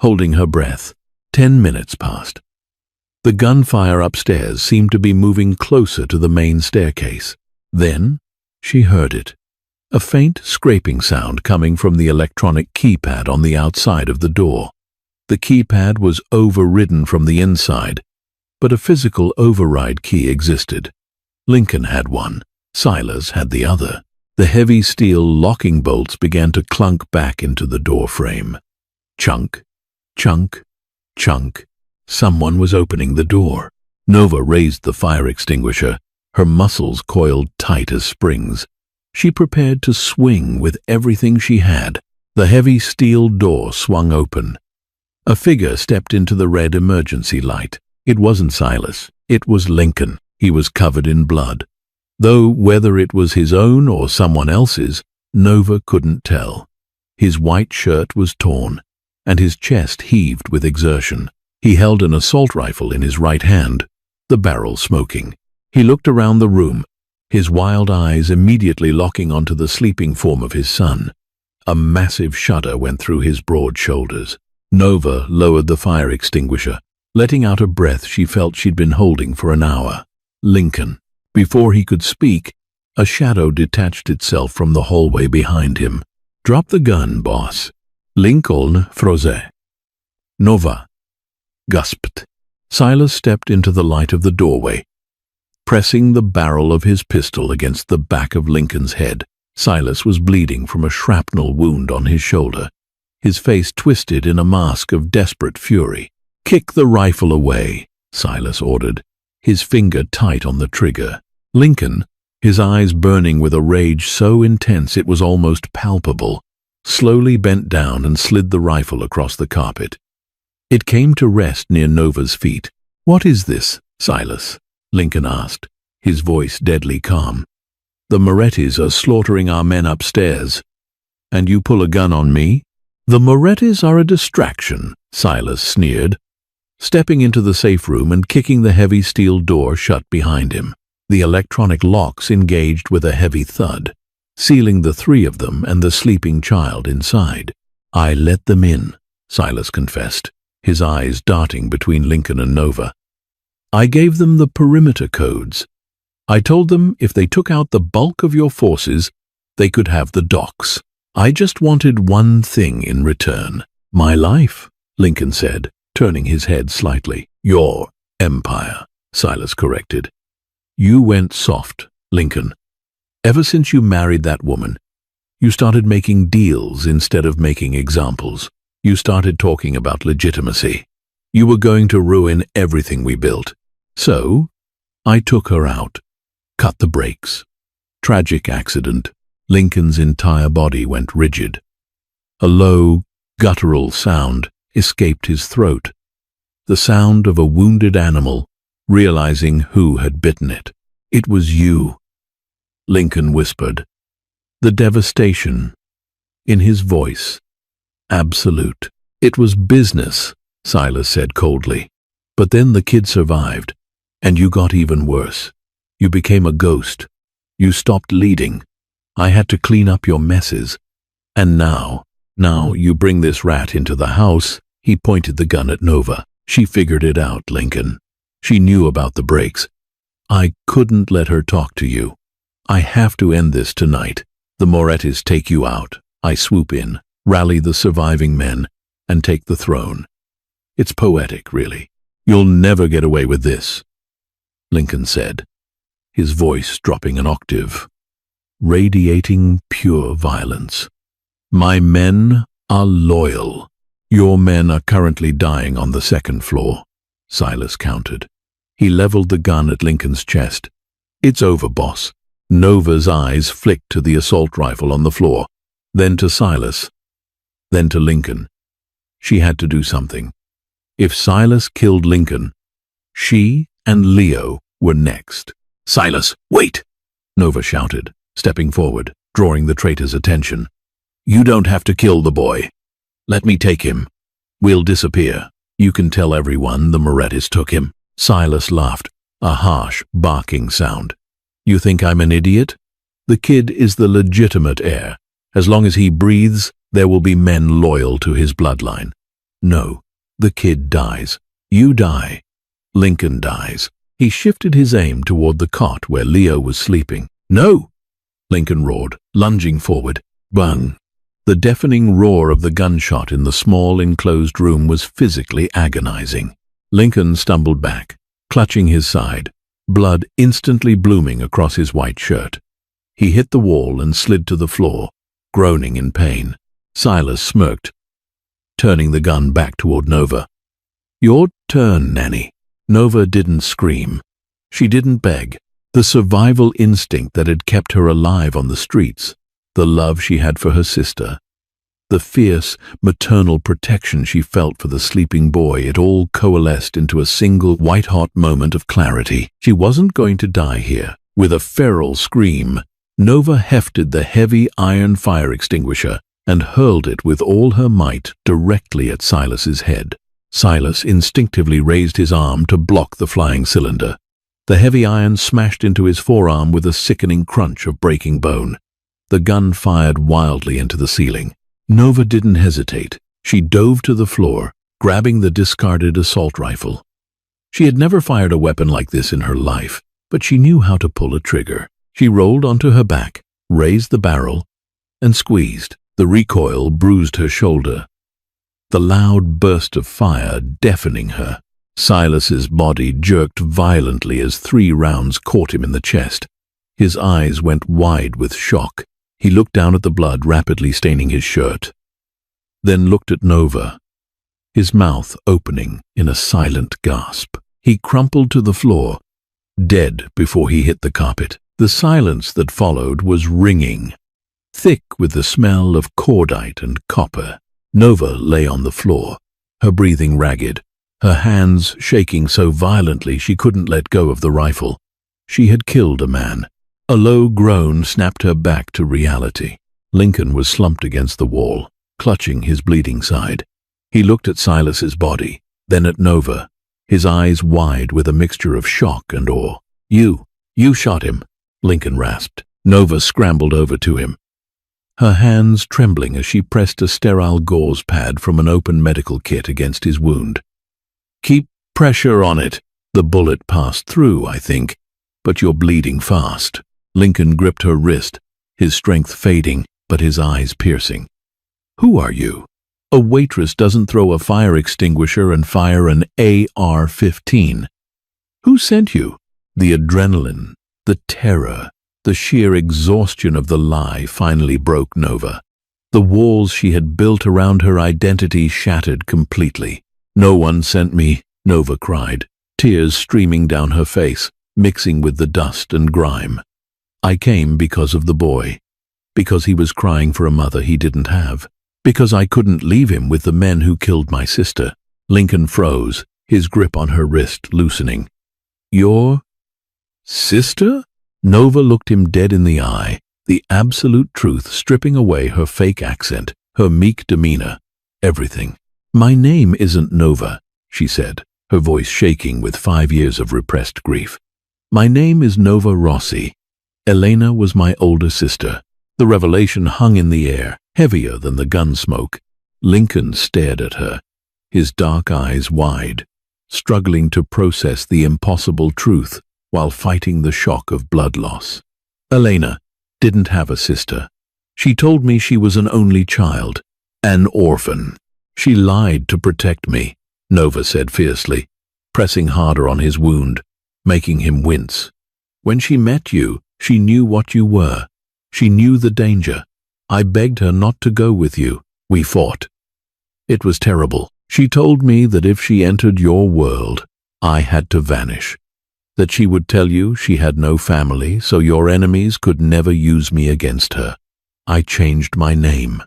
Speaker 1: holding her breath. 10 minutes passed. The gunfire upstairs seemed to be moving closer to the main staircase. Then she heard it. A faint scraping sound coming from the electronic keypad on the outside of the door. The keypad was overridden from the inside, but a physical override key existed. Lincoln had one. Silas had the other. The heavy steel locking bolts began to clunk back into the door frame. Chunk, chunk, chunk. Someone was opening the door. Nova raised the fire extinguisher, her muscles coiled tight as springs. She prepared to swing with everything she had. The heavy steel door swung open. A figure stepped into the red emergency light. It wasn't Silas. It was Lincoln. He was covered in blood. Though whether it was his own or someone else's, Nova couldn't tell. His white shirt was torn, and his chest heaved with exertion. He held an assault rifle in his right hand, the barrel smoking. He looked around the room, his wild eyes immediately locking onto the sleeping form of his son. A massive shudder went through his broad shoulders. Nova lowered the fire extinguisher, letting out a breath she felt she'd been holding for an hour. Lincoln. Before he could speak, a shadow detached itself from the hallway behind him. "Drop the gun, boss." Lincoln froze. Nova gasped. Silas stepped into the light of the doorway, pressing the barrel of his pistol against the back of Lincoln's head. Silas was bleeding from a shrapnel wound on his shoulder, his face twisted in a mask of desperate fury. "Kick the rifle away," Silas ordered, his finger tight on the trigger. Lincoln, his eyes burning with a rage so intense it was almost palpable, slowly bent down and slid the rifle across the carpet. It came to rest near Nova's feet. "What is this, Silas?" Lincoln asked, his voice deadly calm. "The Morettis are slaughtering our men upstairs, and you pull a gun on me?" "The Morettis are a distraction," Silas sneered, stepping into the safe room and kicking the heavy steel door shut behind him. The electronic locks engaged with a heavy thud, sealing the three of them and the sleeping child inside. "I let them in," Silas confessed, his eyes darting between Lincoln and Nova. "I gave them the perimeter codes. I told them if they took out the bulk of your forces, they could have the docks. I just wanted one thing in return." "My life," Lincoln said, turning his head slightly. "Your empire," Silas corrected. "You went soft, Lincoln. Ever since you married that woman, you started making deals instead of making examples. You started talking about legitimacy. You were going to ruin everything we built. So, I took her out, cut the brakes. Tragic accident. Lincoln's entire body went rigid. A low, guttural sound escaped his throat, the sound of a wounded animal realizing who had bitten it. "It was you," Lincoln whispered, the devastation in his voice absolute. "It was business," Silas said coldly. "But then the kid survived, and you got even worse. You became a ghost. You stopped leading. I had to clean up your messes. And now you bring this rat into the house." He pointed the gun at Nova. "She figured it out, Lincoln. She knew about the brakes. I couldn't let her talk to you. I have to end this tonight. The Morettis take you out. I swoop in, rally the surviving men, and take the throne. It's poetic, really. You'll never get away with this," Lincoln said, his voice dropping an octave, radiating pure violence. "My men are loyal. Your men are currently dying on the second floor," Silas countered. He leveled the gun at Lincoln's chest. "It's over, boss." Nova's eyes flicked to the assault rifle on the floor, then to Silas, then to Lincoln. She had to do something. If Silas killed Lincoln, she and Leo were next. "Silas, wait!" Nova shouted, stepping forward, drawing the traitor's attention. "You don't have to kill the boy. Let me take him. We'll disappear. You can tell everyone the Morettis took him." Silas laughed, a harsh, barking sound. "You think I'm an idiot? The kid is the legitimate heir. As long as he breathes, there will be men loyal to his bloodline. No, the kid dies. You die. Lincoln dies. He shifted his aim toward the cot where Leo was sleeping. No! Lincoln roared, lunging forward. Bang! The deafening roar of the gunshot in the small enclosed room was physically agonizing. Lincoln stumbled back, clutching his side, blood instantly blooming across his white shirt. He hit the wall and slid to the floor, groaning in pain. Silas smirked, turning the gun back toward Nova. Your turn, Nanny. Nova didn't scream. She didn't beg. The survival instinct that had kept her alive on the streets, the love she had for her sister, the fierce, maternal protection she felt for the sleeping boy, it all coalesced into a single white-hot moment of clarity. She wasn't going to die here. With a feral scream, Nova hefted the heavy iron fire extinguisher and hurled it with all her might directly at Silas's head. Silas instinctively raised his arm to block the flying cylinder. The heavy iron smashed into his forearm with a sickening crunch of breaking bone. The gun fired wildly into the ceiling. Nova didn't hesitate. She dove to the floor, grabbing the discarded assault rifle. She had never fired a weapon like this in her life, but she knew how to pull a trigger. She rolled onto her back, raised the barrel, and squeezed. The recoil bruised her shoulder, the loud burst of fire deafening her. Silas's body jerked violently as 3 rounds caught him in the chest. His eyes went wide with shock. He looked down at the blood rapidly staining his shirt, then looked at Nova, his mouth opening in a silent gasp. He crumpled to the floor, dead before he hit the carpet. The silence that followed was ringing, thick with the smell of cordite and copper. Nova lay on the floor, her breathing ragged, her hands shaking so violently she couldn't let go of the rifle. She had killed a man. A low groan snapped her back to reality. Lincoln was slumped against the wall, clutching his bleeding side. He looked at Silas's body, then at Nova, his eyes wide with a mixture of shock and awe. You shot him," Lincoln rasped. Nova scrambled over to him, her hands trembling as she pressed a sterile gauze pad from an open medical kit against his wound. "Keep pressure on it. The bullet passed through, I think, but you're bleeding fast." Lincoln gripped her wrist, his strength fading, but his eyes piercing. "Who are you? A waitress doesn't throw a fire extinguisher and fire an AR-15. Who sent you?" The adrenaline, the terror, the sheer exhaustion of the lie finally broke Nova. The walls she had built around her identity shattered completely. "No one sent me," Nova cried, tears streaming down her face, mixing with the dust and grime. "I came because of the boy, because he was crying for a mother he didn't have, because I couldn't leave him with the men who killed my sister." Lincoln froze, his grip on her wrist loosening. "Your sister?" Nova looked him dead in the eye, the absolute truth stripping away her fake accent, her meek demeanor, everything. "My name isn't Nova," she said, her voice shaking with 5 years of repressed grief. "My name is Nova Rossi. Elena was my older sister." The revelation hung in the air, heavier than the gun smoke. Lincoln stared at her, his dark eyes wide, struggling to process the impossible truth while fighting the shock of blood loss. "Elena didn't have a sister. She told me she was an only child, an orphan. She lied to protect me," Nova said fiercely, pressing harder on his wound, making him wince. "When she met you, she knew what you were. She knew the danger. I begged her not to go with you. We fought. It was terrible. She told me that if she entered your world, I had to vanish. That she would tell you she had no family, so your enemies could never use me against her. I changed my name.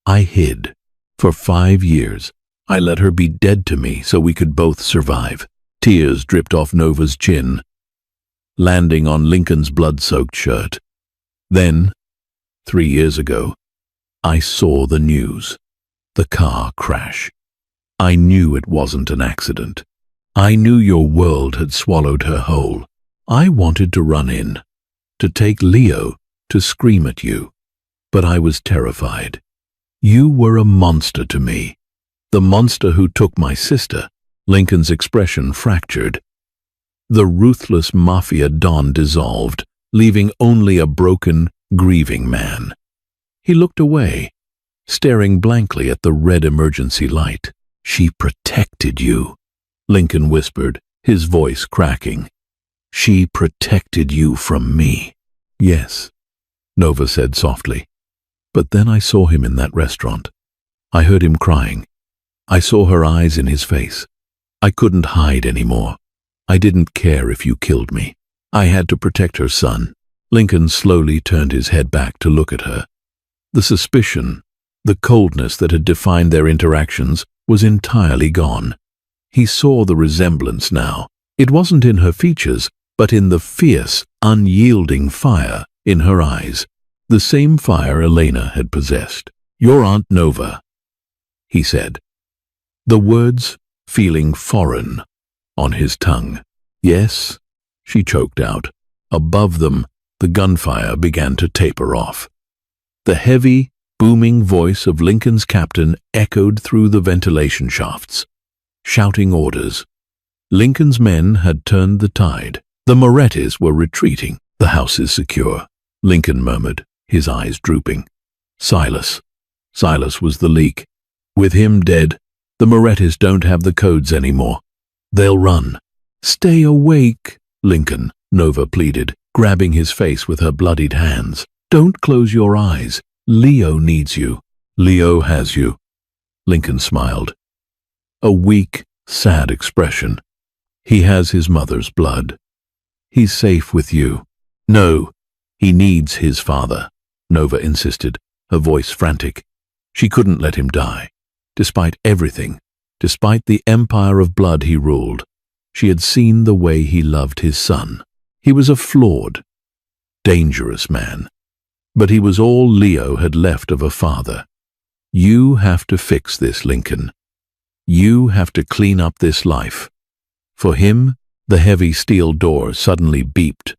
Speaker 1: I hid. For 5 years, I let her be dead to me so we could both survive." Tears dripped off Nova's chin, landing on Lincoln's blood-soaked shirt. "Then, 3 years ago, I saw the news. The car crash. I knew it wasn't an accident. I knew your world had swallowed her whole. I wanted to run in, to take Leo, to scream at you, but I was terrified. You were a monster to me. The monster who took my sister. Lincoln's expression fractured. The ruthless Mafia Don dissolved, leaving only a broken, grieving man. He looked away, staring blankly at the red emergency light. She protected you, Lincoln whispered, his voice cracking. She protected you from me. Yes, Nova said softly. But then I saw him in that restaurant. I heard him crying. I saw her eyes in his face. I couldn't hide anymore. I didn't care if you killed me. I had to protect her son. Lincoln slowly turned his head back to look at her. The suspicion, the coldness that had defined their interactions was entirely gone. He saw the resemblance now. It wasn't in her features, but in the fierce, unyielding fire in her eyes. The same fire Elena had possessed. Your Aunt Nova, he said, the words feeling foreign on his tongue. Yes, she choked out. Above them, the gunfire began to taper off. The heavy, booming voice of Lincoln's captain echoed through the ventilation shafts, shouting orders. Lincoln's men had turned the tide. The Morettis were retreating. The house is secure, Lincoln murmured, his eyes drooping. Silas. Silas was the leak. With him dead, the Morettis don't have the codes anymore. They'll run. Stay awake, Lincoln, Nova pleaded, grabbing his face with her bloodied hands. Don't close your eyes. Leo needs you. Leo has you. Lincoln smiled. A weak, sad expression. He has his mother's blood. He's safe with you. No, he needs his father, Nova insisted, her voice frantic. She couldn't let him die. Despite everything, despite the empire of blood he ruled, she had seen the way he loved his son. He was a flawed, dangerous man, but he was all Leo had left of a father. You have to fix this, Lincoln. You have to clean up this life. For him, the heavy steel door suddenly beeped,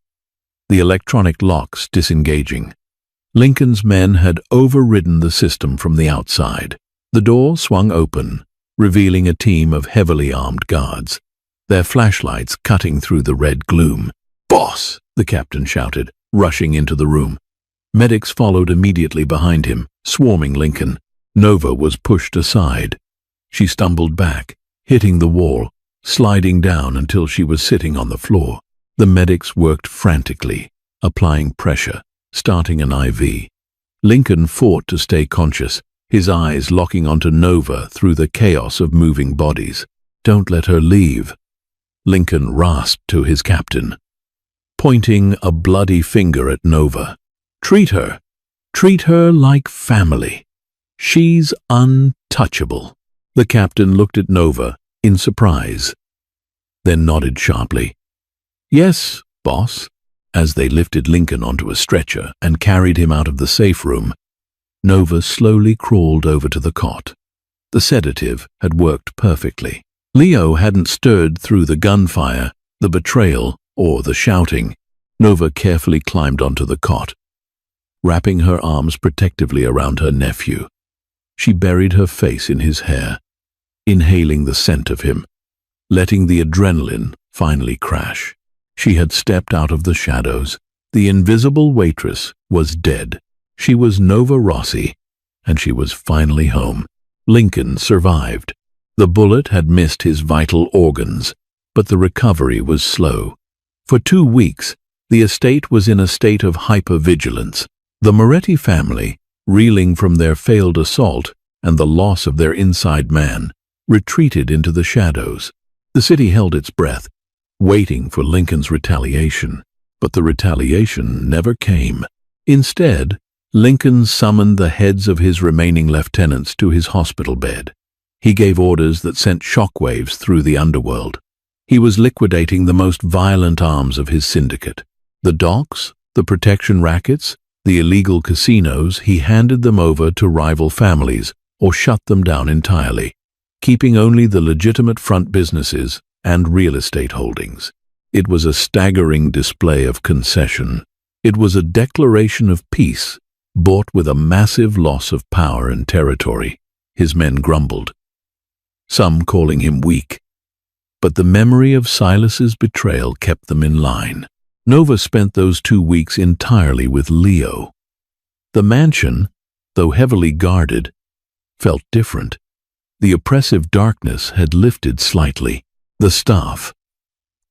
Speaker 1: the electronic locks disengaging. Lincoln's men had overridden the system from the outside. The door swung open, revealing a team of heavily armed guards, their flashlights cutting through the red gloom. "Boss!" the captain shouted, rushing into the room. Medics followed immediately behind him, swarming Lincoln. Nova was pushed aside. She stumbled back, hitting the wall, sliding down until she was sitting on the floor. The medics worked frantically, applying pressure, starting an IV. Lincoln fought to stay conscious, his eyes locking onto Nova through the chaos of moving bodies. "Don't let her leave," Lincoln rasped to his captain, pointing a bloody finger at Nova. Treat her like family. She's untouchable." The captain looked at Nova in surprise, then nodded sharply. "Yes, boss." As they lifted Lincoln onto a stretcher and carried him out of the safe room, Nova slowly crawled over to the cot. The sedative had worked perfectly. Leo hadn't stirred through the gunfire, the betrayal, or the shouting. Nova carefully climbed onto the cot, wrapping her arms protectively around her nephew. She buried her face in his hair, inhaling the scent of him, letting the adrenaline finally crash. She had stepped out of the shadows. The invisible waitress was dead. She was Nova Rossi, and she was finally home. Lincoln survived. The bullet had missed his vital organs, but the recovery was slow. For 2 weeks, the estate was in a state of hypervigilance. The Moretti family, reeling from their failed assault and the loss of their inside man, retreated into the shadows. The city held its breath, waiting for Lincoln's retaliation, but the retaliation never came. Instead, Lincoln summoned the heads of his remaining lieutenants to his hospital bed. He gave orders that sent shockwaves through the underworld. He was liquidating the most violent arms of his syndicate. The docks, the protection rackets, the illegal casinos, he handed them over to rival families or shut them down entirely, keeping only the legitimate front businesses and real estate holdings. It was a staggering display of concession. It was a declaration of peace, bought with a massive loss of power and territory. His men grumbled, some calling him weak. But the memory of Silas's betrayal kept them in line. Nova spent those 2 weeks entirely with Leo. The mansion, though heavily guarded, felt different. The oppressive darkness had lifted slightly. The staff,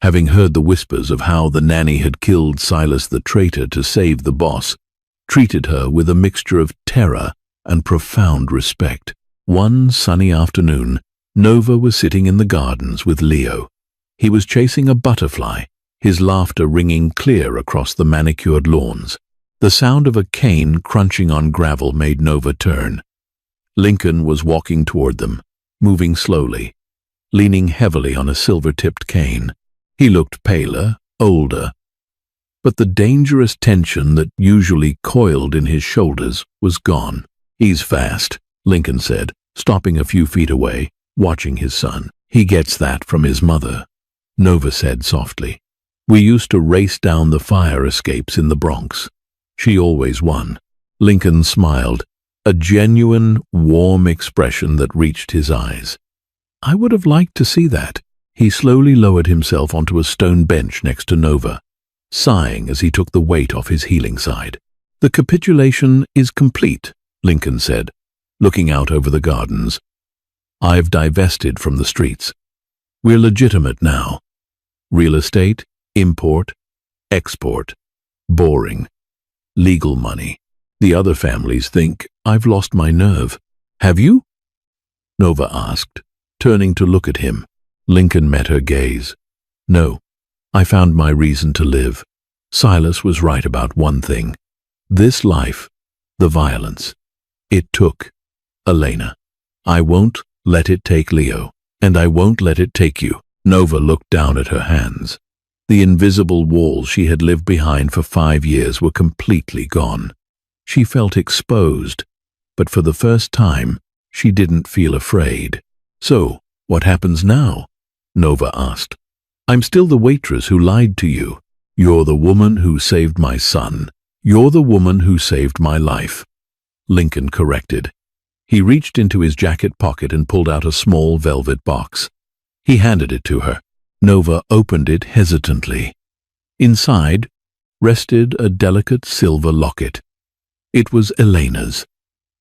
Speaker 1: having heard the whispers of how the nanny had killed Silas the traitor to save the boss, treated her with a mixture of terror and profound respect. One sunny afternoon, Nova was sitting in the gardens with Leo. He was chasing a butterfly, his laughter ringing clear across the manicured lawns. The sound of a cane crunching on gravel made Nova turn. Lincoln was walking toward them, moving slowly, leaning heavily on a silver-tipped cane. He looked paler, older, but the dangerous tension that usually coiled in his shoulders was gone. "He's fast," Lincoln said, stopping a few feet away, watching his son. "He gets that from his mother," Nova said softly. "We used to race down the fire escapes in the Bronx. She always won." Lincoln smiled, a genuine, warm expression that reached his eyes. "I would have liked to see that." He slowly lowered himself onto a stone bench next to Nova, sighing as he took the weight off his healing side. "The capitulation is complete," Lincoln said, looking out over the gardens. "I've divested from the streets. We're legitimate now. Real estate, import, export, boring, legal money. The other families think I've lost my nerve. Have you?" Nova asked, turning to look at him. Lincoln met her gaze. "No, I found my reason to live. Silas was right about one thing. This life, the violence, it took Elena. I won't let it take Leo, and I won't let it take you." Nova looked down at her hands. The invisible walls she had lived behind for 5 years were completely gone. She felt exposed, but for the first time, she didn't feel afraid. "So, what happens now?" Nova asked. "I'm still the waitress who lied to you. You're the woman who saved my son. You're the woman who saved my life," Lincoln corrected. He reached into his jacket pocket and pulled out a small velvet box. He handed it to her. Nova opened it hesitantly. Inside rested a delicate silver locket. It was Elena's,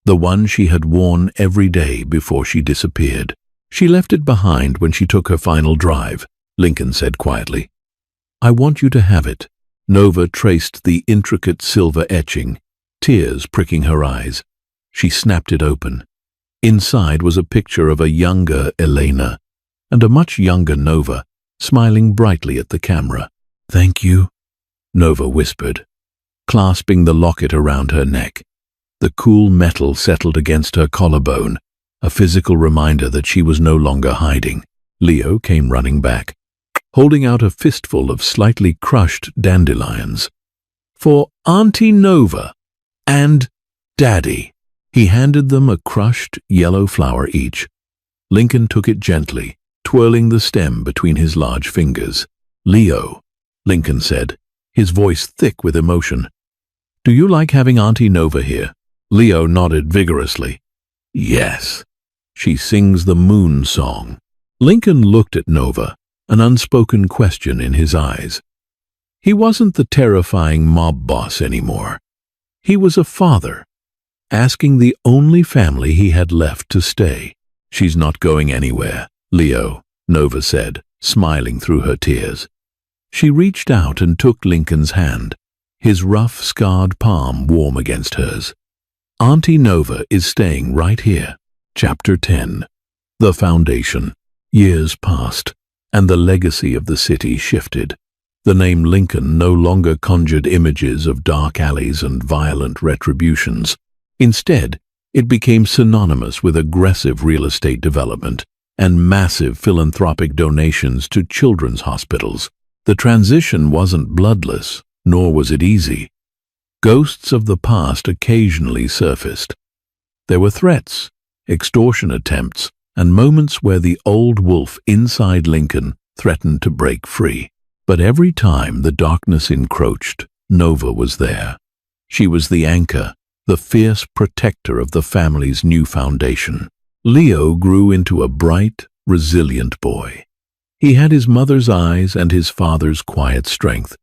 Speaker 1: the one she had worn every day before she disappeared. "She left it behind when she took her final drive," Lincoln said quietly. "I want you to have it." Nova traced the intricate silver etching, tears pricking her eyes. She snapped it open. Inside was a picture of a younger Elena and a much younger Nova, smiling brightly at the camera. "Thank you," Nova whispered, clasping the locket around her neck. The cool metal settled against her collarbone, a physical reminder that she was no longer hiding. Leo came running back, holding out a fistful of slightly crushed dandelions. "For Auntie Nova and Daddy." He handed them a crushed yellow flower each. Lincoln took it gently, twirling the stem between his large fingers. "Leo," Lincoln said, his voice thick with emotion. "Do you like having Auntie Nova here?" Leo nodded vigorously. "Yes. She sings the moon song." Lincoln looked at Nova, an unspoken question in his eyes. He wasn't the terrifying mob boss anymore. He was a father, asking the only family he had left to stay. "She's not going anywhere, Leo," Nova said, smiling through her tears. She reached out and took Lincoln's hand, his rough, scarred palm warm against hers. "Auntie Nova is staying right here." Chapter 10. The Foundation. Years passed, and the legacy of the city shifted. The name Lincoln no longer conjured images of dark alleys and violent retributions. Instead, it became synonymous with aggressive real estate development and massive philanthropic donations to children's hospitals. The transition wasn't bloodless, nor was it easy. Ghosts of the past occasionally surfaced. There were threats, extortion attempts, and moments where the old wolf inside Lincoln threatened to break free. But every time the darkness encroached, Nova was there. She was the anchor, the fierce protector of the family's new foundation. Leo grew into a bright, resilient boy. He had his mother's eyes and his father's quiet strength,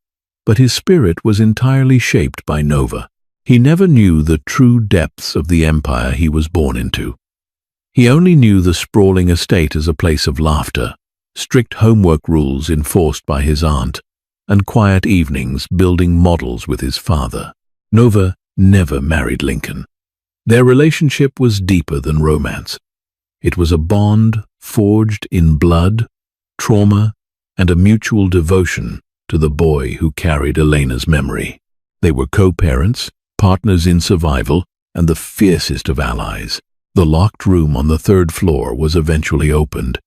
Speaker 1: but his spirit was entirely shaped by Nova. He never knew the true depths of the empire he was born into. He only knew the sprawling estate as a place of laughter, strict homework rules enforced by his aunt, and quiet evenings building models with his father. Nova never married Lincoln. Their relationship was deeper than romance. It was a bond forged in blood, trauma, and a mutual devotion to the boy who carried Elena's memory. They were co-parents, partners in survival, and the fiercest of allies. The locked room on the third floor was eventually opened.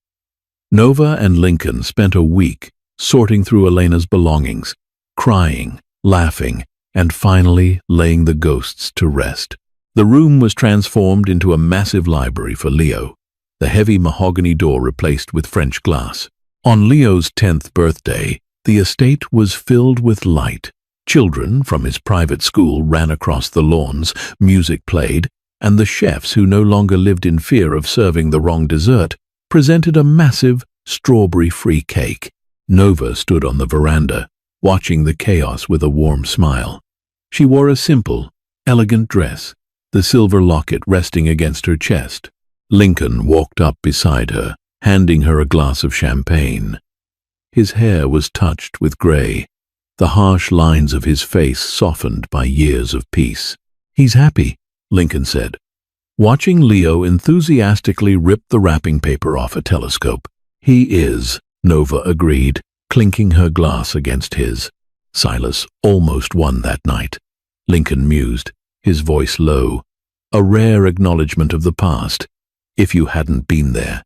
Speaker 1: Nova and Lincoln spent a week sorting through Elena's belongings, crying, laughing, and finally laying the ghosts to rest. The room was transformed into a massive library for Leo, the heavy mahogany door replaced with French glass. On Leo's 10th birthday, the estate was filled with light. Children from his private school ran across the lawns, music played, and the chefs who no longer lived in fear of serving the wrong dessert presented a massive strawberry-free cake. Nova stood on the veranda, watching the chaos with a warm smile. She wore a simple, elegant dress, the silver locket resting against her chest. Lincoln walked up beside her, handing her a glass of champagne. His hair was touched with gray, the harsh lines of his face softened by years of peace. "He's happy," Lincoln said, watching Leo enthusiastically rip the wrapping paper off a telescope. "He is," Nova agreed, clinking her glass against his. "Silas almost won that night," Lincoln mused, his voice low, a rare acknowledgement of the past. "If you hadn't been there,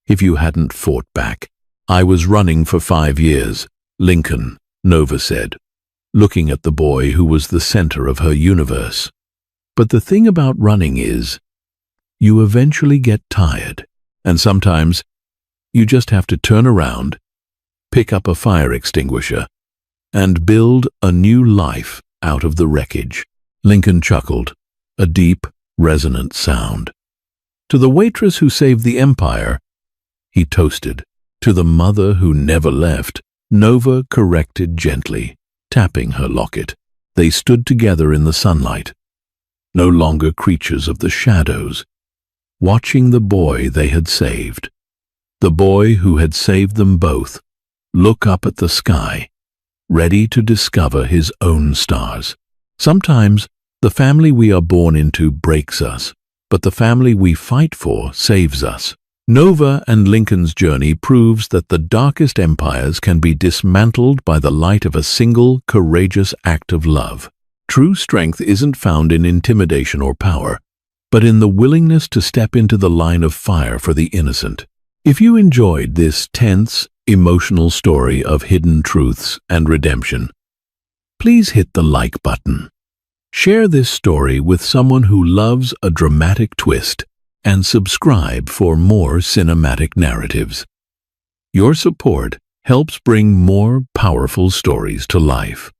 Speaker 1: if you hadn't fought back." "I was running for 5 years, Lincoln," Nova said, looking at the boy who was the center of her universe. "But the thing about running is, you eventually get tired, and sometimes you just have to turn around, pick up a fire extinguisher, and build a new life out of the wreckage." Lincoln chuckled, a deep, resonant sound. "To the waitress who saved the empire," he toasted. "To the mother who never left," Nova corrected gently, tapping her locket. They stood together in the sunlight, no longer creatures of the shadows, watching the boy they had saved. The boy who had saved them both look up at the sky, ready to discover his own stars. Sometimes the family we are born into breaks us, but the family we fight for saves us. Nova and Lincoln's journey proves that the darkest empires can be dismantled by the light of a single, courageous act of love. True strength isn't found in intimidation or power, but in the willingness to step into the line of fire for the innocent. If you enjoyed this tense, emotional story of hidden truths and redemption, please hit the like button. Share this story with someone who loves a dramatic twist, and subscribe for more cinematic narratives. Your support helps bring more powerful stories to life.